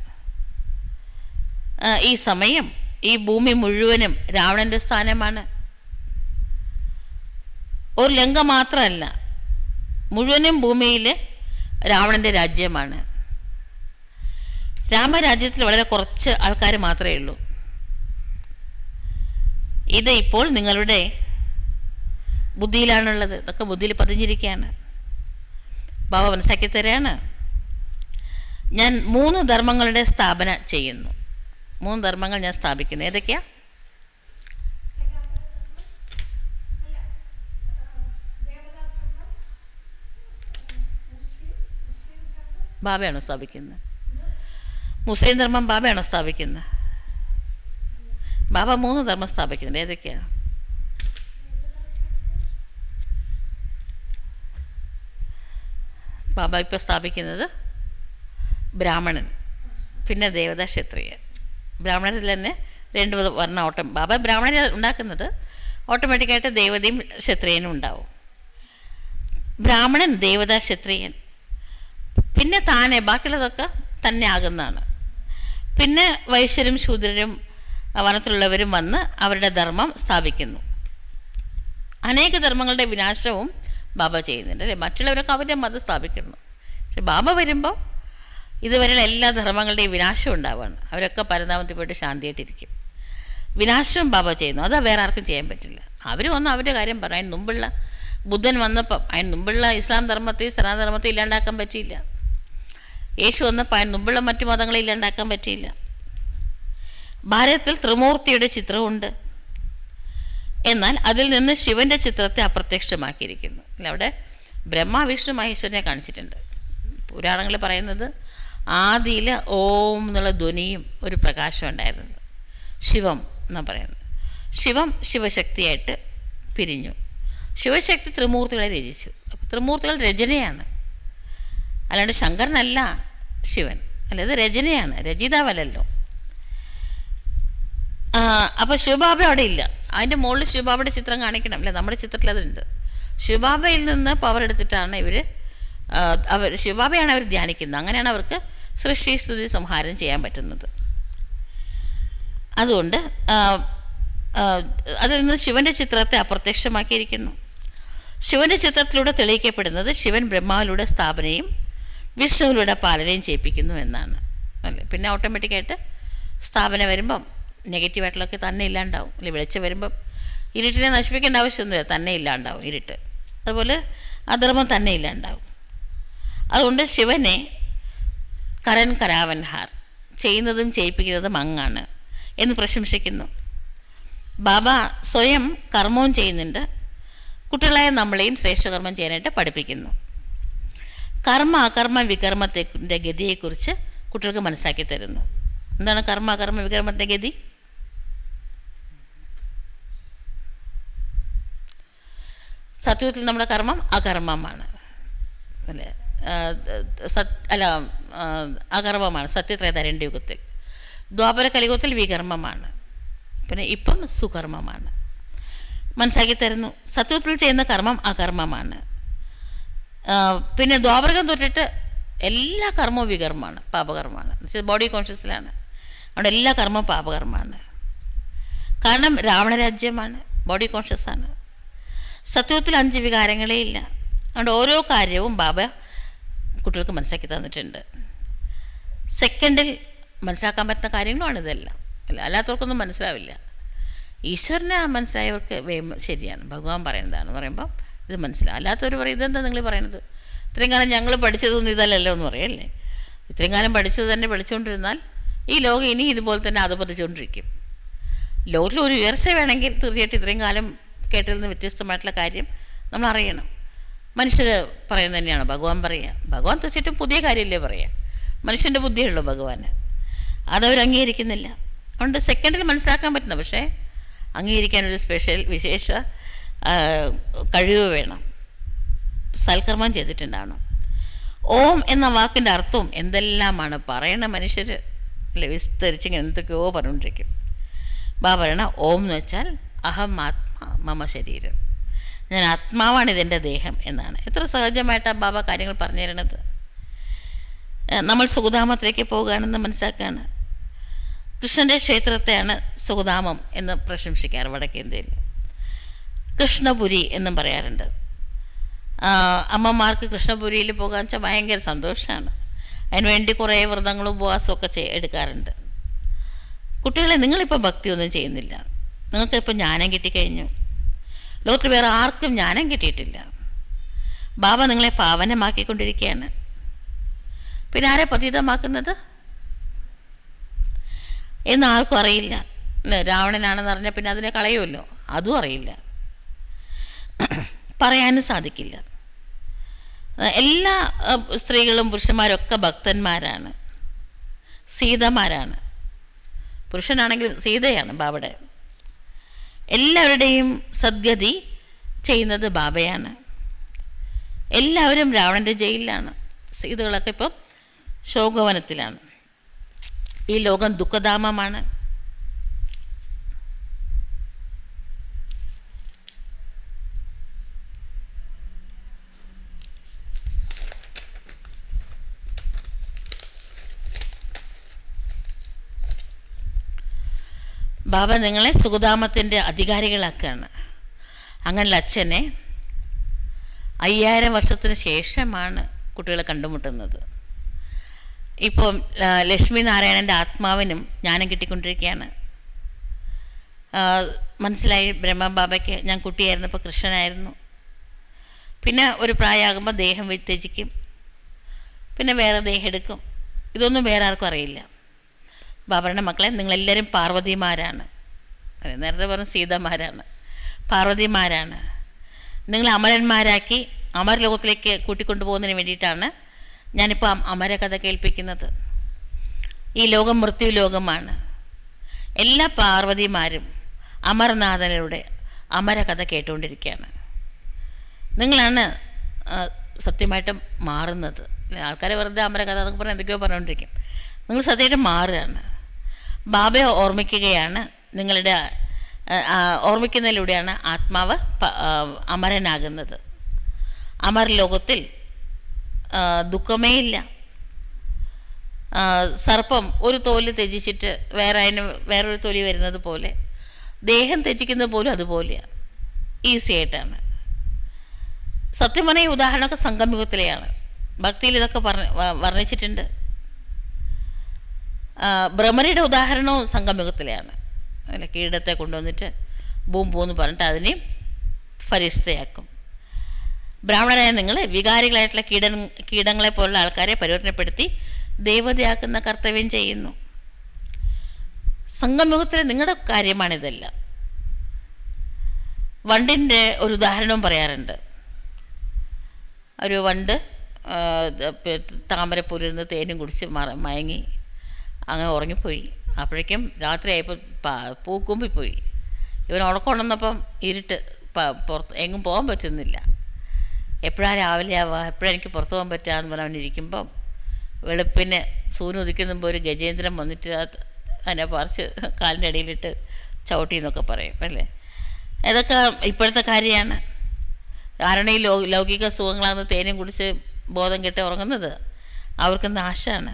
ഈ സമയം ഈ ഭൂമി മുഴുവനും രാവണൻ്റെ സ്ഥാനമാണ്. ഒരു ലങ്ക മാത്രമല്ല, മുഴുവനും ഭൂമിയിൽ രാവണൻ്റെ രാജ്യമാണ്. രാമരാജ്യത്തിൽ വളരെ കുറച്ച് ആൾക്കാർ മാത്രമേ ഉള്ളൂ. ഇത് ഇപ്പോൾ നിങ്ങളുടെ ബുദ്ധിയിലാണുള്ളത്. ഇതൊക്കെ ബുദ്ധിയിൽ പതിഞ്ഞിരിക്കുകയാണ്. ബാബ മനസ്സാക്കി തരാണ്. ഞാൻ 3 ധർമ്മങ്ങളുടെ സ്ഥാപന ചെയ്യുന്നു. 3 ധർമ്മങ്ങൾ ഞാൻ സ്ഥാപിക്കുന്നു. ഏതൊക്കെയാ? ബാബയാണോ സ്ഥാപിക്കുന്നത്? മുസ്ലിം ധർമ്മം ബാബയാണോ സ്ഥാപിക്കുന്നത്? ബാബ 3 ധർമ്മം സ്ഥാപിക്കുന്നുണ്ട്. ഏതൊക്കെയാണ്? ബാബ ഇപ്പോൾ സ്ഥാപിക്കുന്നത് ബ്രാഹ്മണൻ, പിന്നെ ദേവത, ക്ഷത്രിയൻ. ബ്രാഹ്മണരിൽ തന്നെ 2 വർണ്ണ ഓട്ടം. ബാബ ബ്രാഹ്മണരെ ഉണ്ടാക്കുന്നത് ഓട്ടോമാറ്റിക്കായിട്ട് ദേവതയും ക്ഷത്രിയനും ഉണ്ടാവും. ബ്രാഹ്മണൻ, ദേവത, ക്ഷത്രിയൻ. പിന്നെ താനെ ബാക്കിയുള്ളതൊക്കെ തന്നെ ആകുന്നതാണ്. പിന്നെ വൈശ്യരും ശൂദ്രരും വനത്തിലുള്ളവരും വന്ന് അവരുടെ ധർമ്മം സ്ഥാപിക്കുന്നു. അനേക ധർമ്മങ്ങളുടെ വിനാശവും ബാബ ചെയ്യുന്നുണ്ട് അല്ലേ. മറ്റുള്ളവരൊക്കെ അവരുടെ മതം സ്ഥാപിക്കുന്നു. പക്ഷെ ബാബ വരുമ്പോൾ ഇതുവരെയുള്ള എല്ലാ ധർമ്മങ്ങളുടെയും വിനാശം ഉണ്ടാവുകയാണ്. അവരൊക്കെ പരമാവധി പോയിട്ട് ശാന്തിയായിട്ടിരിക്കും. വിനാശവും ബാബ ചെയ്യുന്നു. അത് വേറെ ആർക്കും ചെയ്യാൻ പറ്റില്ല. അവർ വന്ന് അവരുടെ കാര്യം പറയും. അതിന് മുമ്പുള്ള ബുദ്ധൻ വന്നപ്പം അതിന് മുമ്പുള്ള ഇസ്ലാം ധർമ്മത്തെ സനാതനധർമ്മത്തെ ഇല്ലാണ്ടാക്കാൻ പറ്റിയില്ല. യേശു വന്നപ്പോൾ അതിന് മുമ്പുള്ള മറ്റു മതങ്ങളെ ഇല്ലാണ്ടാക്കാൻ പറ്റിയില്ല. ഭാരതത്തിൽ ത്രിമൂർത്തിയുടെ ചിത്രമുണ്ട്, എന്നാൽ അതിൽ നിന്ന് ശിവൻ്റെ ചിത്രത്തെ അപ്രത്യക്ഷമാക്കിയിരിക്കുന്നു. അല്ല, അവിടെ ബ്രഹ്മ വിഷ്ണു മഹേശ്വരനെ കാണിച്ചിട്ടുണ്ട്. പുരാണങ്ങൾ പറയുന്നത് ആദിയിൽ ഓം എന്നുള്ള ധ്വനിയും ഒരു പ്രകാശം ഉണ്ടായിരുന്നത്, ശിവം എന്നാണ് പറയുന്നത്. ശിവം ശിവശക്തിയായിട്ട് പിരിഞ്ഞു. ശിവശക്തി ത്രിമൂർത്തികളെ രചിച്ചു. അപ്പോൾ ത്രിമൂർത്തികൾ രചനയാണ്, അല്ലാണ്ട് ശങ്കരനല്ല ശിവൻ. അല്ല, ഇത് രചനയാണ്, രചയിതാവല്ലല്ലോ. അപ്പോൾ ശിവബാബ അവിടെ ഇല്ല. അതിൻ്റെ മുകളിൽ ശിവബാബയുടെ ചിത്രം കാണിക്കണം, അല്ലേ? നമ്മുടെ ചിത്രത്തിൽ അതുണ്ട്. ശിവബാബയിൽ നിന്ന് പവർ എടുത്തിട്ടാണ് അവർ ശിവബാബയാണ് അവർ ധ്യാനിക്കുന്നത്. അങ്ങനെയാണ് അവർക്ക് സൃഷ്ടി സ്ഥിതി സംഹാരം ചെയ്യാൻ പറ്റുന്നത്. അതുകൊണ്ട് അതിൽ നിന്ന് ശിവൻ്റെ ചിത്രത്തെ അപ്രത്യക്ഷമാക്കിയിരിക്കുന്നു. ശിവൻ്റെ ചിത്രത്തിലൂടെ തെളിയിക്കപ്പെടുന്നത് ശിവൻ ബ്രഹ്മാവിലൂടെ സ്ഥാപനയും വിഷ്ണുവിലൂടെ പാലനയും ചെയ്യിപ്പിക്കുന്നു എന്നാണ്, അല്ലേ? പിന്നെ ഓട്ടോമാറ്റിക്കായിട്ട് സ്ഥാപന വരുമ്പം നെഗറ്റീവായിട്ടുള്ളതൊക്കെ തന്നെ ഇല്ലാണ്ടാവും, അല്ലെ? വെളിച്ചം വരുമ്പം ഇരുട്ടിനെ നശിപ്പിക്കേണ്ട ആവശ്യമൊന്നുമില്ല, തന്നെ ഇല്ലാണ്ടാവും ഇരുട്ട്. അതുപോലെ അധർമ്മം തന്നെ ഇല്ലാണ്ടാവും. അതുകൊണ്ട് ശിവനെ കരൻ കരാവൻഹാർ, ചെയ്യുന്നതും ചെയ്യിപ്പിക്കുന്നതും അങ്ങാണ് എന്ന് പ്രശംസിക്കുന്നു. ബാബ സ്വയം കർമ്മവും ചെയ്യുന്നുണ്ട്, കുട്ടികളായ നമ്മളെയും ശ്രേഷ്ഠകർമ്മം ചെയ്യാനായിട്ട് പഠിപ്പിക്കുന്നു. കർമ്മ അകർമ്മ വികർമ്മത്തിൻ്റെ ഗതിയെക്കുറിച്ച് കുട്ടികൾക്ക് മനസ്സിലാക്കി തരുന്നു. എന്താണ് കർമ്മ അകർമ്മ വികർമ്മത്തിൻ്റെ ഗതി? സത്യത്തിൽ നമ്മുടെ കർമ്മം അകർമ്മമാണ്, അല്ലേ? അകർമ്മമാണ് സത്യത്രേതരൻ്റെ യുഗത്തിൽ. ദ്വാപര കലിയുഗത്തിൽ വികർമ്മമാണ്, പിന്നെ ഇപ്പം സുകർമ്മമാണ്. മനസ്സിലാക്കി തരുന്നു. സത്യത്തിൽ ചെയ്യുന്ന കർമ്മം അകർമ്മമാണ്. പിന്നെ ദ്വാപരകം തൊട്ടിട്ട് എല്ലാ കർമ്മവും വികർമ്മമാണ്, പാപകർമ്മമാണ്. ബോഡി കോൺഷ്യസിലാണ്, അവിടെ എല്ലാ കർമ്മവും പാപകർമ്മമാണ്. കാരണം രാവണരാജ്യമാണ്, ബോഡി കോൺഷ്യസാണ്. സത്യത്തിൽ 5 വികാരങ്ങളേ ഇല്ല. അതുകൊണ്ട് ഓരോ കാര്യവും ബാബ കുട്ടികൾക്ക് മനസ്സിലാക്കി തന്നിട്ടുണ്ട്. സെക്കൻഡിൽ മനസ്സിലാക്കാൻ പറ്റുന്ന കാര്യങ്ങളുമാണ് ഇതെല്ലാം, അല്ല? അല്ലാത്തവർക്കൊന്നും മനസ്സിലാവില്ല. ഈശ്വരനെ മനസ്സിലായവർക്ക് ശരിയാണ്, ഭഗവാൻ പറയുന്നതാണ് പറയുമ്പം ഇത് മനസ്സിലാവും. അല്ലാത്തവർ പറയും ഇതെന്താ നിങ്ങൾ പറയുന്നത്, ഇത്രയും കാലം ഞങ്ങൾ പഠിച്ചതൊന്നും ഇതല്ലല്ലോ എന്ന് പറയല്ലേ. ഇത്രയും കാലം പഠിച്ചത് തന്നെ പഠിച്ചുകൊണ്ടിരുന്നാൽ ഈ ലോകം ഇനി ഇതുപോലെ തന്നെ അധപതിച്ചുകൊണ്ടിരിക്കും. ലോകത്തിൽ ഒരു ഉയർച്ച വേണമെങ്കിൽ തീർച്ചയായിട്ടും ഇത്രയും കാലം കേട്ടതിൽ നിന്ന് വ്യത്യസ്തമായിട്ടുള്ള കാര്യം നമ്മൾ അറിയണം. മനുഷ്യർ പറയുന്നത് തന്നെയാണ് ഭഗവാൻ പറയുക. ഭഗവാൻ തീർച്ചയായിട്ടും പുതിയ കാര്യമല്ലേ പറയുക, മനുഷ്യൻ്റെ ബുദ്ധിയുള്ളൂ ഭഗവാന്. അതവർ അംഗീകരിക്കുന്നില്ല. അതുകൊണ്ട് സെക്കൻഡിൽ മനസ്സിലാക്കാൻ പറ്റുന്ന, പക്ഷേ അംഗീകരിക്കാനൊരു വിശേഷ കഴിവ് വേണം, സൽക്കർമ്മം ചെയ്തിട്ടുണ്ടാവണം. ഓം എന്ന വാക്കിൻ്റെ അർത്ഥവും എന്തെല്ലാമാണ് പറയണ മനുഷ്യർ, അല്ലെ? വിസ്തരിച്ചിങ്ങനെ എന്തൊക്കെയോ പറഞ്ഞുകൊണ്ടിരിക്കും. ബാബ പറയണ ഓം എന്ന് വെച്ചാൽ അഹം ആത്മാ മമ ശരീരം, ഞാൻ ആത്മാവാണ്, ഇതെൻ്റെ ദേഹം എന്നാണ്. എത്ര സഹജമായിട്ടാണ് ബാബ കാര്യങ്ങൾ പറഞ്ഞു തരണത്. നമ്മൾ സുഖധാമത്തിലേക്ക് പോകുകയാണെന്ന് മനസ്സിലാക്കുകയാണ്. കൃഷ്ണൻ്റെ ക്ഷേത്രത്തെയാണ് സുഖധാമം എന്ന് പ്രശംസിക്കാറ് വടക്കേന്ത്യയിൽ. കൃഷ്ണപുരി എന്നും പറയാറുണ്ട്. അമ്മമാർക്ക് കൃഷ്ണപുരിയിൽ പോകാൻ വെച്ചാൽ ഭയങ്കര സന്തോഷമാണ്. അതിനുവേണ്ടി കുറേ വ്രതങ്ങളും ഉപവാസമൊക്കെ എടുക്കാറുണ്ട്. കുട്ടികളെ, നിങ്ങളിപ്പോൾ ഭക്തിയൊന്നും ചെയ്യുന്നില്ല, നിങ്ങൾക്കിപ്പോൾ ജ്ഞാനം കിട്ടിക്കഴിഞ്ഞു. ലോകത്തിൽ വേറെ ആർക്കും ജ്ഞാനം കിട്ടിയിട്ടില്ല. ബാബ നിങ്ങളെ പാവനമാക്കിക്കൊണ്ടിരിക്കുകയാണ്. പിന്നെ ആരെ പതിതമാക്കുന്നത് എന്ന് ആർക്കും അറിയില്ല. രാവണനാണെന്ന് അറിഞ്ഞാൽ പിന്നെ അതിനെ കളയുമല്ലോ, അതും അറിയില്ല, പറയാനും സാധിക്കില്ല. എല്ലാ സ്ത്രീകളും പുരുഷന്മാരും ഒക്കെ ഭക്തന്മാരാണ്, സീതമാരാണ്. പുരുഷനാണെങ്കിലും സീതയാണ് ബാബയുടെ. എല്ലാവരുടെയും സദ്ഗതി ചെയ്യുന്നത് ബാബയാണ്. എല്ലാവരും രാവണൻ്റെ ജയിലിലാണ്. സീതകളൊക്കെ ഇപ്പം ശോകവനത്തിലാണ്. ഈ ലോകം ദുഃഖധാമമാണ്. ബാബ നിങ്ങളെ സുഖധാമത്തിൻ്റെ അധികാരികളാക്കുകയാണ്. അങ്ങനെയുള്ള അച്ഛനെ 5000 വർഷത്തിന് ശേഷമാണ് കുട്ടികൾ കണ്ടുമുട്ടുന്നത്. ഇപ്പം ലക്ഷ്മി നാരായണൻ്റെ ആത്മാവിനും ജ്ഞാനം കിട്ടിക്കൊണ്ടിരിക്കുകയാണ്. മനസ്സിലായി ബ്രഹ്മബാബയ്ക്ക്, ഞാൻ കുട്ടിയായിരുന്നപ്പോൾ കൃഷ്ണനായിരുന്നു. പിന്നെ ഒരു പ്രായമാകുമ്പോൾ ദേഹം വിത്യജിക്കും, പിന്നെ വേറെ ദേഹം എടുക്കും. ഇതൊന്നും വേറെ ആർക്കും അറിയില്ല. ബാബയുടെ മക്കളെ, നിങ്ങളെല്ലാവരും പാർവതിമാരാണ്. അതെ, നേരത്തെ പറഞ്ഞ സീതമാരാണ്, പാർവതിമാരാണ്. നിങ്ങൾ അമരന്മാരാക്കി അമരലോകത്തിലേക്ക് കൂട്ടിക്കൊണ്ടുപോകുന്നതിന് വേണ്ടിയിട്ടാണ് ഞാനിപ്പോൾ അമര കഥ കേൾപ്പിക്കുന്നത്. ഈ ലോകം മൃത്യു ലോകമാണ്. എല്ലാ പാർവതിമാരും അമർനാഥനിലൂടെ അമര കഥ കേട്ടുകൊണ്ടിരിക്കുകയാണ്. നിങ്ങളാണ് സത്യമായിട്ടും മാറുന്നത്. ആൾക്കാരെ വെറുതെ അമര കഥ എന്നൊക്കെ പറഞ്ഞാൽ എന്തൊക്കെയോ പറഞ്ഞുകൊണ്ടിരിക്കും. നിങ്ങൾ സത്യമായിട്ട് മാറുകയാണ്. ബാബയെ ഓർമ്മിക്കുകയാണ്. നിങ്ങളുടെ ഓർമ്മിക്കുന്നതിലൂടെയാണ് ആത്മാവ് അമരനാകുന്നത്. അമരലോകത്തിൽ ദുഃഖമേ ഇല്ല. സർപ്പം ഒരു തോല് ത്യജിച്ചിട്ട് വേറൊരു തൊലി വരുന്നത് പോലെ, ദേഹം ത്യജിക്കുന്നത് പോലും അതുപോലെയാണ്, ഈസി ആയിട്ടാണ്. സത്യം പറഞ്ഞ ഈ ഉദാഹരണമൊക്കെ സംഗമയുഗത്തിലെയാണ്. ഭക്തിയിൽ ഇതൊക്കെ വർണ്ണിച്ചിട്ടുണ്ട്. ഭ്രമരിയുടെ ഉദാഹരണവും സംഗമയുഗത്തിലെയാണ്. അല്ല, കീടത്തെ കൊണ്ടുവന്നിട്ട് ബൂന്ന് പറഞ്ഞിട്ട് അതിനെയും ഫരിസ്തയാക്കും. ബ്രാഹ്മണരായ നിങ്ങൾ വികാരികളായിട്ടുള്ള കീടങ്ങളെ പോലുള്ള ആൾക്കാരെ പരിവർത്തനപ്പെടുത്തി ദേവതയാക്കുന്ന കർത്തവ്യം ചെയ്യുന്നു. സംഗമയുഗത്തിലെ നിങ്ങളുടെ കാര്യമാണിതെല്ലാം. വണ്ടിൻ്റെ ഒരു ഉദാഹരണവും പറയാറുണ്ട്. ഒരു വണ്ട് താമരപ്പൂരിൽ തേനും കുടിച്ച് മയങ്ങി അങ്ങനെ ഉറങ്ങിപ്പോയി. അപ്പോഴേക്കും രാത്രിയായപ്പോൾ പൂക്കുമ്പിൽ പോയി. ഇവൻ ഉറക്കമുണർന്നപ്പം ഇരുട്ട്, പുറത്ത് എങ്ങും പോകാൻ പറ്റുന്നില്ല. എപ്പോഴാണ് രാവിലെ ആവുക, എപ്പോഴാണ് എനിക്ക് പുറത്ത് പോകാൻ പറ്റുകയെന്ന് പറഞ്ഞവനിരിക്കുമ്പം വെളുപ്പിന് സൂര്യൻ ഉദിക്കുമ്പോൾ ഒരു ഗജേന്ദ്രൻ വന്നിട്ട് അതിനെ പറിച്ച് കാലിൻ്റെ അടിയിലിട്ട് ചവിട്ടി എന്നൊക്കെ പറയും അല്ലേ. ഇതൊക്കെ ഇപ്പോഴത്തെ കാര്യമാണ്. കാരണം ഈ ലൗകിക സുഖങ്ങളാകുന്ന തേനും കുടിച്ച് ബോധം കെട്ടി ഉറങ്ങുന്നത് അവർക്ക് നാശമാണ്.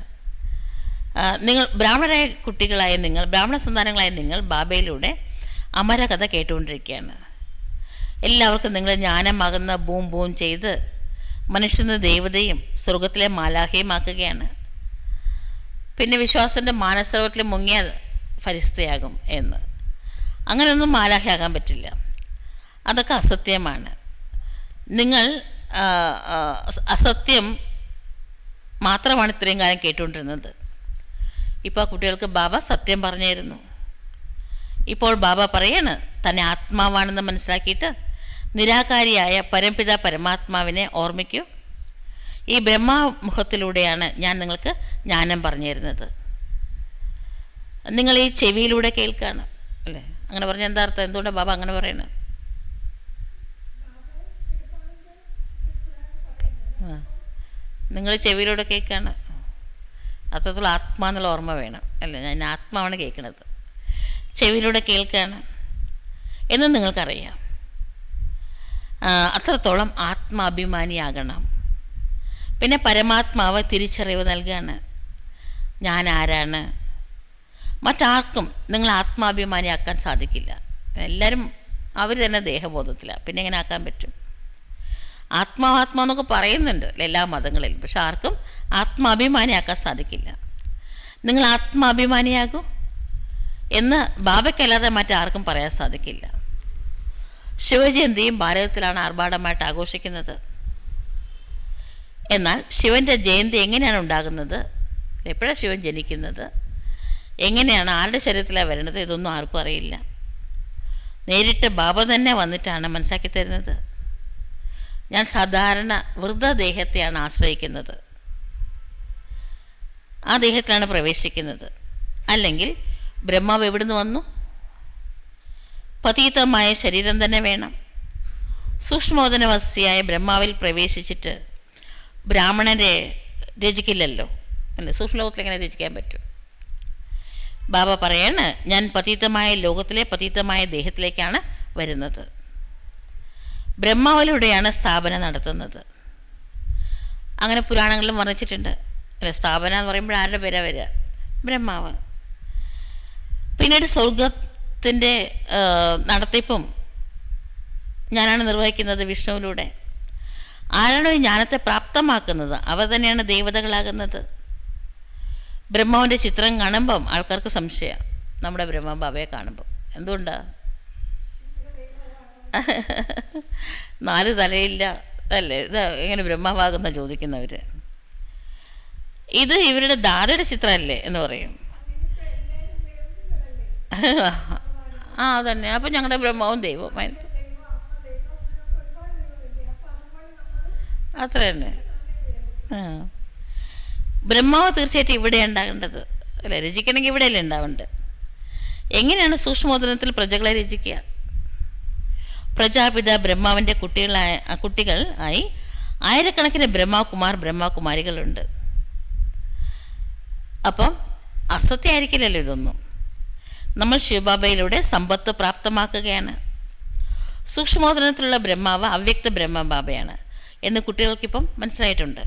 നിങ്ങൾ ബ്രാഹ്മണരായ കുട്ടികളായ നിങ്ങൾ, ബ്രാഹ്മണ സന്താനങ്ങളായ നിങ്ങൾ ബാബയിലൂടെ അമര കഥ കേട്ടുകൊണ്ടിരിക്കുകയാണ്. എല്ലാവർക്കും നിങ്ങൾ ജ്ഞാനമാകുന്ന ബൂം ചെയ്ത് മനുഷ്യന് ദേവതയും സ്വർഗത്തിലെ മാലാഹയുമാക്കുകയാണ്. പിന്നെ വിശ്വാസത്തിൻ്റെ മാനസരോവരത്തിൽ മുങ്ങിയ ഫരിസ്തയാകും എന്ന്. അങ്ങനെയൊന്നും മാലാഹയാകാൻ പറ്റില്ല. അതൊക്കെ അസത്യമാണ്. നിങ്ങൾ അസത്യം മാത്രമാണ് ഇത്രയും കാലം കേട്ടുകൊണ്ടിരുന്നത്. ഇപ്പോൾ ആ കുട്ടികൾക്ക് ബാബ സത്യം പറഞ്ഞിരുന്നു. ഇപ്പോൾ ബാബ പറയാണ് തന്നെ ആത്മാവാണെന്ന് മനസ്സിലാക്കിയിട്ട് നിരാകാരിയായ പരംപിത പരമാത്മാവിനെ ഓർമ്മിക്കൂ. ഈ ബ്രഹ്മമുഖത്തിലൂടെയാണ് ഞാൻ നിങ്ങൾക്ക് ജ്ഞാനം പറഞ്ഞു തരുന്നത്. നിങ്ങൾ ഈ ചെവിയിലൂടെ കേൾക്കുകയാണ് അല്ലേ. അങ്ങനെ പറഞ്ഞാൽ എന്താ അർത്ഥം? എന്തുകൊണ്ടാണ് ബാബ അങ്ങനെ പറയുന്നത്? നിങ്ങൾ ചെവിയിലൂടെ കേൾക്കുകയാണ്. അത്രത്തോളം ആത്മാന്നുള്ള ഓർമ്മ വേണം അല്ലേ. ഞാൻ ആത്മാവാണ് കേൾക്കുന്നത്, ചെവിയിലൂടെ കേൾക്കുകയാണ് എന്ന് നിങ്ങൾക്കറിയാം. അത്രത്തോളം ആത്മാഭിമാനിയാകണം. പിന്നെ പരമാത്മാവ് തിരിച്ചറിവ് നൽകുകയാണ്. ഞാൻ ആരാണ്? മറ്റാർക്കും നിങ്ങൾ ആത്മാഭിമാനിയാക്കാൻ സാധിക്കില്ല. എല്ലാവരും അവർ തന്നെ ദേഹബോധത്തിലാണ്. പിന്നെ എങ്ങനെ ആക്കാൻ പറ്റും? ആത്മാവാത്മാന്നൊക്കെ പറയുന്നുണ്ട് എല്ലാ മതങ്ങളിലും, പക്ഷെ ആർക്കും ആത്മാഭിമാനിയാക്കാൻ സാധിക്കില്ല. നിങ്ങൾ ആത്മാഭിമാനിയാകൂ എന്ന് ബാബയ്ക്കല്ലാതെ മറ്റാർക്കും പറയാൻ സാധിക്കില്ല. ശിവജയന്തിയും ഭാരതത്തിലാണ് ആർഭാടമായിട്ട് ആഘോഷിക്കുന്നത്. എന്നാൽ ശിവൻ്റെ ജയന്തി എങ്ങനെയാണ് ഉണ്ടാകുന്നത്, എപ്പോഴാണ് ശിവൻ ജനിക്കുന്നത്, എങ്ങനെയാണ്, ആരുടെ ശരീരത്തിലാണ് വരുന്നത്, ഇതൊന്നും ആർക്കും അറിയില്ല. നേരിട്ട് ബാബ തന്നെ വന്നിട്ടാണ് മനസ്സിലാക്കി തരുന്നത്. ഞാൻ സാധാരണ വൃദ്ധദേഹത്തെയാണ് ആശ്രയിക്കുന്നത്, ആ ദേഹത്തിലാണ് പ്രവേശിക്കുന്നത്. അല്ലെങ്കിൽ ബ്രഹ്മാവ് എവിടുന്ന് വന്നു? പതീതമായ ശരീരം തന്നെ വേണം. സൂക്ഷ്മോദനവസ്തിയായ ബ്രഹ്മാവിൽ പ്രവേശിച്ചിട്ട് ബ്രാഹ്മണരെ രചിക്കില്ലല്ലോ അല്ലേ. സൂക്ഷ്മലോകത്തിൽ എങ്ങനെ രചിക്കാൻ പറ്റും? ബാബ പറയാണ് ഞാൻ പതീതമായ ലോകത്തിലെ പതീതമായ ദേഹത്തിലേക്കാണ് വരുന്നത്. ബ്രഹ്മാവിലൂടെയാണ് സ്ഥാപന നടത്തുന്നത്. അങ്ങനെ പുരാണങ്ങളിലും വർണ്ണിച്ചിട്ടുണ്ട് അല്ലെ. സ്ഥാപന എന്ന് പറയുമ്പോൾ ആരുടെ പേരാ വരിക? ബ്രഹ്മാവ്. പിന്നീട് സ്വർഗത്തിൻ്റെ നടത്തിപ്പും ഞാനാണ് നിർവഹിക്കുന്നത് വിഷ്ണുവിലൂടെ. ആരാണോ ഈ ജ്ഞാനത്തെ പ്രാപ്തമാക്കുന്നത് അവർ തന്നെയാണ് ദേവതകളാകുന്നത്. ബ്രഹ്മാവിൻ്റെ ചിത്രം കാണുമ്പം ആൾക്കാർക്ക് സംശയം, നമ്മുടെ ബ്രഹ്മ ബാബയെ കാണുമ്പം. എന്തുകൊണ്ടാണ്? 4 തലയില്ല അല്ലേ, ഇത് എങ്ങനെ ബ്രഹ്മാവാകുന്ന ചോദിക്കുന്നവർ. ഇത് ഇവരുടെ ദാതയുടെ ചിത്രമല്ലേ എന്ന് പറയും. ആ അതന്നെ. അപ്പം ഞങ്ങളുടെ ബ്രഹ്മാവും ദൈവവും അത്ര തന്നെ. ആ ബ്രഹ്മാവ് തീർച്ചയായിട്ടും ഇവിടെ ഉണ്ടാകേണ്ടത് അല്ല, രചിക്കണമെങ്കിൽ ഇവിടെയല്ലേ ഉണ്ടാവേണ്ടത്. എങ്ങനെയാണ് സൂക്ഷ്മോദനത്തിൽ പ്രജകളെ രചിക്കുക? പ്രജാപിത ബ്രഹ്മാവിൻ്റെ കുട്ടികൾ ആയി ആയിരക്കണക്കിന് ബ്രഹ്മകുമാരികളുണ്ട്. അപ്പം അസത്യമായിരിക്കില്ലല്ലോ ഇതൊന്നും. നമ്മൾ ശിവബാബയിലൂടെ സമ്പത്ത് പ്രാപ്തമാക്കുകയാണ്. സൂക്ഷ്മോദനത്തിലുള്ള ബ്രഹ്മാവ് അവ്യക്ത ബ്രഹ്മബാബയാണ് എന്ന് കുട്ടികൾക്കിപ്പം മനസ്സിലായിട്ടുണ്ട്.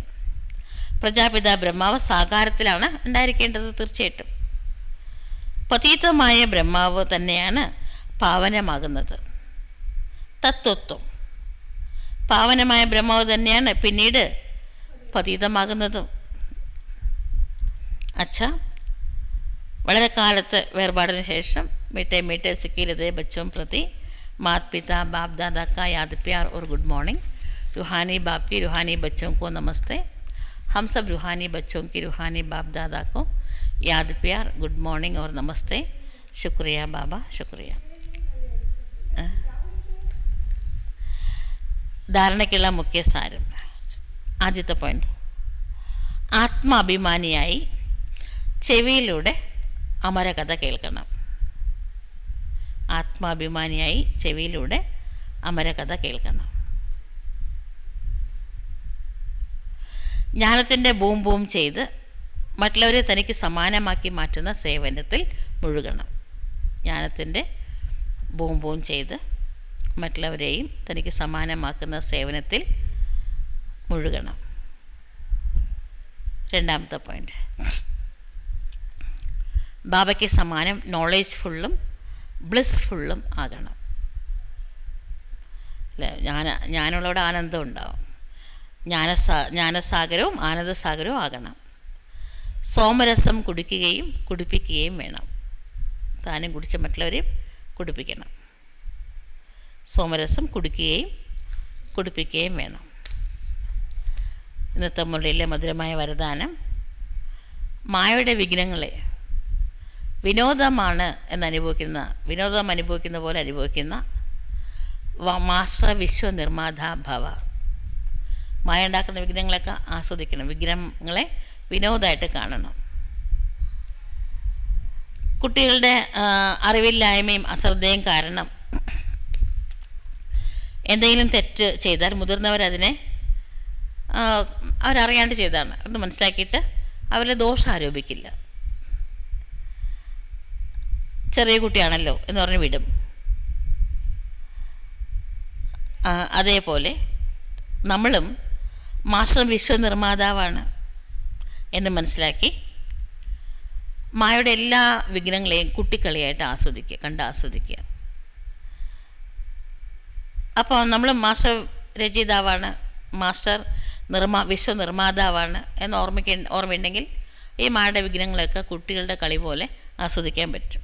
പ്രജാപിത ബ്രഹ്മാവ് സാകാരത്തിലാണ് ഉണ്ടായിരിക്കേണ്ടത്. തീർച്ചയായിട്ടും പതീതമായ ബ്രഹ്മാവ് തന്നെയാണ് പാവനമാകുന്നത്. തത്വത്വം പാവനമായ ബ്രഹ്മാവ് തന്നെയാണ് പിന്നീട് പതീതമാകുന്നതും. വളരെ കാലത്ത് വേർപാടിന് ശേഷം മീട്ടെ സിക്കിലതേ ബച്ചോം പ്രതി മാത് പിതാ ബാപ് ദാദാ കാ യാദ് പ്യാർ और गुड मॉर्निंग. रूहानी बाप की रूहानी बच्चों को नमस्ते. हम सब रूहानी बच्चों की रूहानी बाप दादा को याद प्यार, गुड मॉर्निंग और नमस्ते. शुक्रिया बाबा, शुक्रिया. ധാരണയ്ക്കുള്ള മുഖ്യ സാരം. ആദ്യത്തെ പോയിന്റ്, ആത്മാഭിമാനിയായി ചെവിയിലൂടെ അമരകഥ കേൾക്കണം. ആത്മാഭിമാനിയായി ചെവിയിലൂടെ അമരകഥ കേൾക്കണം. ജ്ഞാനത്തിൻ്റെ ബൂം ചെയ്ത് മറ്റുള്ളവരെ തനിക്ക് സമാനമാക്കി മാറ്റുന്ന സേവനത്തിൽ മുഴുകണം. ജ്ഞാനത്തിൻ്റെ ബൂം ചെയ്ത് മറ്റുള്ളവരെയും തനിക്ക് സമാനമാക്കുന്ന സേവനത്തിൽ മുഴുകണം. രണ്ടാമത്തെ പോയിന്റ്, ബാബയ്ക്ക് സമാനം നോളേജ്ഫുള്ളും ബ്ലിസ്ഫുള്ളും ആകണം. അല്ലേ? ജ്ഞാനമുള്ളവിടെ ആനന്ദം ഉണ്ടാവും. ജ്ഞാനസാഗരവും ആനന്ദസാഗരവും ആകണം. സോമരസം കുടിപ്പിക്കുകയും വേണം. താനും കുടിച്ച മറ്റുള്ളവരെയും കുടിപ്പിക്കണം. സോമരസം കുടിപ്പിക്കുകയും വേണം. ഇന്നത്തെ മുരളിയിലെ മധുരമായ വരദാനം, മായയുടെ വിഘ്നങ്ങളെ വിനോദം അനുഭവിക്കുന്ന പോലെ അനുഭവിക്കുന്ന മാസ്റ്റർ വിശ്വനിർമ്മാത ഭവ. മായ ഉണ്ടാക്കുന്ന വിഘ്നങ്ങളൊക്കെ ആസ്വദിക്കണം. വിഘ്നങ്ങളെ വിനോദമായിട്ട് കാണണം. കുട്ടികളുടെ അറിവില്ലായ്മയും അശ്രദ്ധയും കാരണം എന്തെങ്കിലും തെറ്റ് ചെയ്താൽ മുതിർന്നവരതിനെ അവരറിയാണ്ട് ചെയ്തതാണ് എന്ന് മനസ്സിലാക്കിയിട്ട് അവരെ ദോഷം ആരോപിക്കില്ല. ചെറിയ കുട്ടിയാണല്ലോ എന്ന് പറഞ്ഞ് വിടും. അതേപോലെ നമ്മളും മാസ്റ്റർ വിശ്വനിർമ്മാതാവാണ് എന്ന് മനസ്സിലാക്കി മായയുടെ എല്ലാ വിഘ്നങ്ങളെയും കുട്ടിക്കളിയായിട്ട് ആസ്വദിക്കുക. അപ്പോൾ നമ്മൾ മാസ്റ്റർ രചയിതാവാണ്, മാസ്റ്റർ വിശ്വനിർമ്മാതാവാണ് എന്ന് ഓർമ്മയുണ്ടെങ്കിൽ ഈ മായയുടെ വിഘ്നങ്ങളൊക്കെ കുട്ടികളുടെ കളി പോലെ ആസ്വദിക്കാൻ പറ്റും.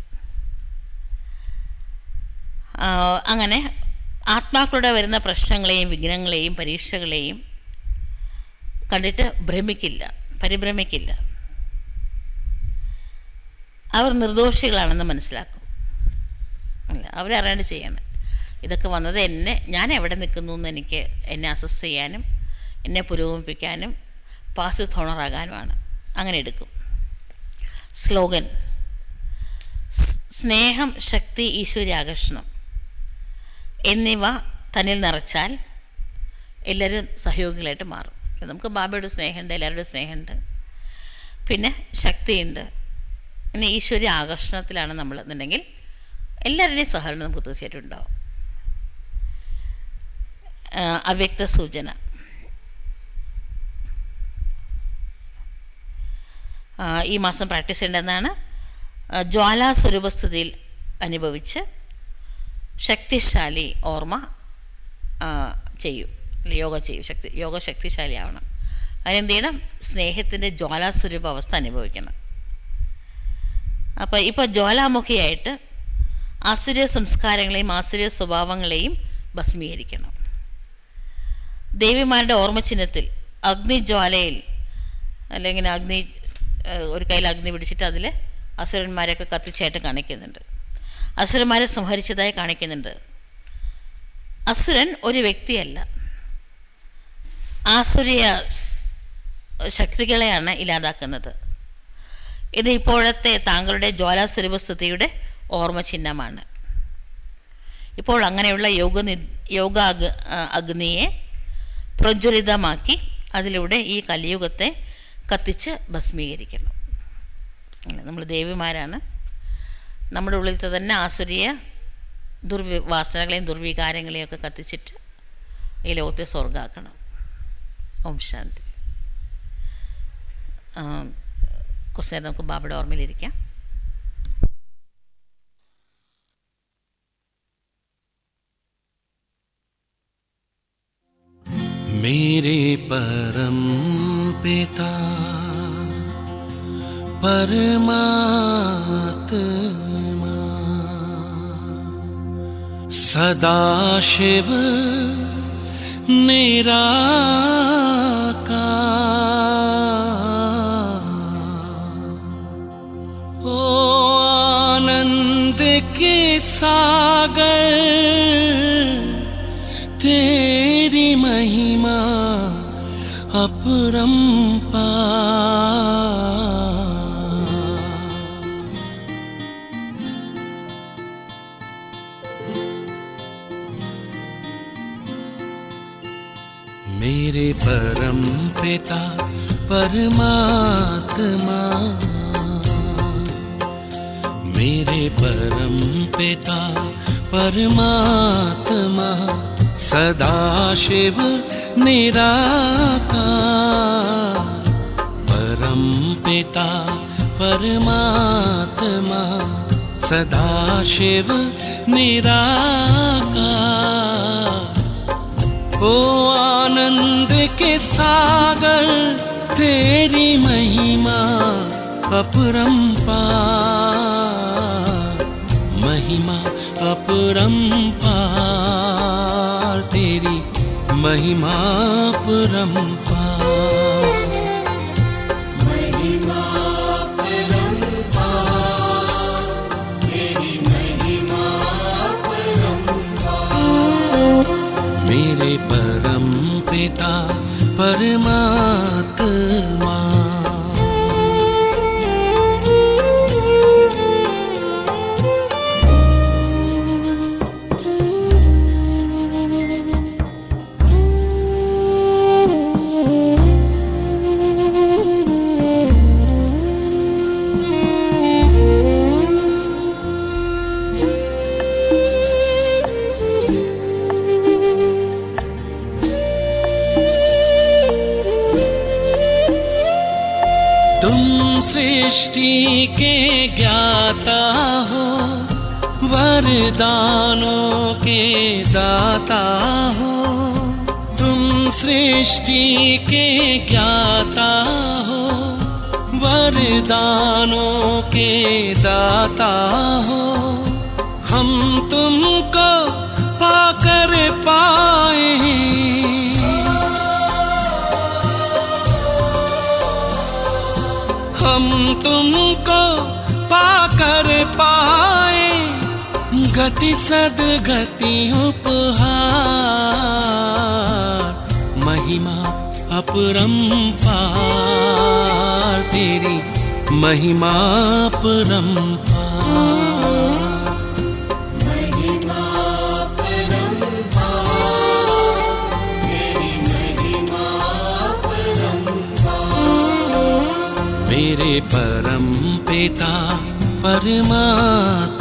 അങ്ങനെ ആത്മാക്കളുടെ വരുന്ന പ്രശ്നങ്ങളെയും വിഘ്നങ്ങളെയും പരീക്ഷകളെയും കണ്ടിട്ട് പരിഭ്രമിക്കില്ല. അവർ നിർദോഷികളാണെന്ന് മനസ്സിലാക്കും. അല്ല, അവരറിയാണ്ട് ചെയ്യണം. ഇതൊക്കെ വന്നത് ഞാൻ എവിടെ നിൽക്കുന്നു എന്ന് എന്നെ അസസ് ചെയ്യാനും എന്നെ പുരോഗമിപ്പിക്കാനും പാസ് തോണറാകാനുമാണ്. അങ്ങനെ എടുക്കും. സ്ലോഗൻ: സ്നേഹം, ശക്തി, ഈശ്വര്യാകർഷണം എന്നിവ തന്നിൽ നിറച്ചാൽ എല്ലാവരും സഹയോഗികളായിട്ട് മാറും. നമുക്ക് ബാബയുടെ സ്നേഹമുണ്ട്, എല്ലാവരുടെയും സ്നേഹമുണ്ട്, പിന്നെ ശക്തിയുണ്ട്, പിന്നെ ഈശ്വര്യ ആകർഷണത്തിലാണ് നമ്മൾ എന്നുണ്ടെങ്കിൽ എല്ലാവരുടെയും സഹകരണം നമുക്ക് തീർച്ചയായിട്ടും ഉണ്ടാവും. അവ്യക്ത സൂചന: ഈ മാസം പ്രാക്ടീസ് ചെയ്യേണ്ടതെന്നാണ്. ജ്വാലാസ്വരൂപസ്ഥിതിയിൽ അനുഭവിച്ച് ശക്തിശാലി ഓർമ്മ ചെയ്യൂ. യോഗ ശക്തിശാലിയാവണം. അതിനെന്ത് ചെയ്യണം? സ്നേഹത്തിൻ്റെ ജ്വാലാസ്വരൂപ അവസ്ഥ അനുഭവിക്കണം. ഇപ്പോൾ ജ്വാലാമുഖിയായിട്ട് ആസുര്യ സംസ്കാരങ്ങളെയും ആസുര്യ സ്വഭാവങ്ങളെയും ഭസ്മീകരിക്കണം. ദേവിമാരുടെ ഓർമ്മചിഹ്നത്തിൽ അഗ്നിജ്വാലയിൽ അല്ലെങ്കിൽ ഒരു കയ്യിൽ അഗ്നി പിടിച്ചിട്ട് അതിൽ അസുരന്മാരെയൊക്കെ കത്തിച്ചായിട്ട് കാണിക്കുന്നുണ്ട്. അസുരന്മാരെ സംഹരിച്ചതായി കാണിക്കുന്നുണ്ട്. അസുരൻ ഒരു വ്യക്തിയല്ല, ആസുരീയ ശക്തികളെയാണ് ഇല്ലാതാക്കുന്നത്. ഇത് ഇപ്പോഴത്തെ താങ്കളുടെ ജ്വാലാസ്വരൂപസ്ഥിതിയുടെ ഓർമ്മ ചിഹ്നമാണ്. ഇപ്പോൾ അങ്ങനെയുള്ള യോഗ അഗ്നിയെ പ്രജ്വലിതമാക്കി അതിലൂടെ ഈ കലിയുഗത്തെ കത്തിച്ച് ഭസ്മീകരിക്കണം. നമ്മൾ ദേവിമാരാണ്. നമ്മുടെ ഉള്ളിലത്തെ തന്നെ ആസുരീയ ദുർവാസനകളെയും ദുർവികാരങ്ങളെയും ഒക്കെ കത്തിച്ചിട്ട് ഈ ലോകത്തെ സ്വർഗ്ഗമാക്കണം. ഓം ശാന്തി. കുറച്ച് നേരം നമുക്ക് ബാബയുടെ ഓർമ്മയിലിരിക്കാം. मेरे परम पिता परमात्मा सदाशिव निराकार, ओ आनंद के सागर तेरी महिमा अपरंपार। मेरे परम पिता परमात्मा, मेरे परम पिता परमात्मा सदाशिव निराकार, परम पिता परमात्मा सदाशिव निराकार, ओ आनंद के सागर तेरी महिमा अपरंपार, महिमा अपरंपार, तेरी महिमा अपरंपार। महिमा अपरंपार, तेरी महिमा अपरंपार। मेरे परम पिता परमात्मा, तुम सृष्टि के ज्ञाता हो, वरदानों के दाता हो। तुम सृष्टि के ज्ञाता हो, वरदानों के दाता हो। हम तुमको पाकर पाए, हम तुमको पाकर पाए, गति सदगति उपहार, महिमा अपरंपार, तेरी महिमा अपरंपार। महिमा अपरंपार, तेरी महिमा अपरंपार। मेरे परम पिता परमात्मा,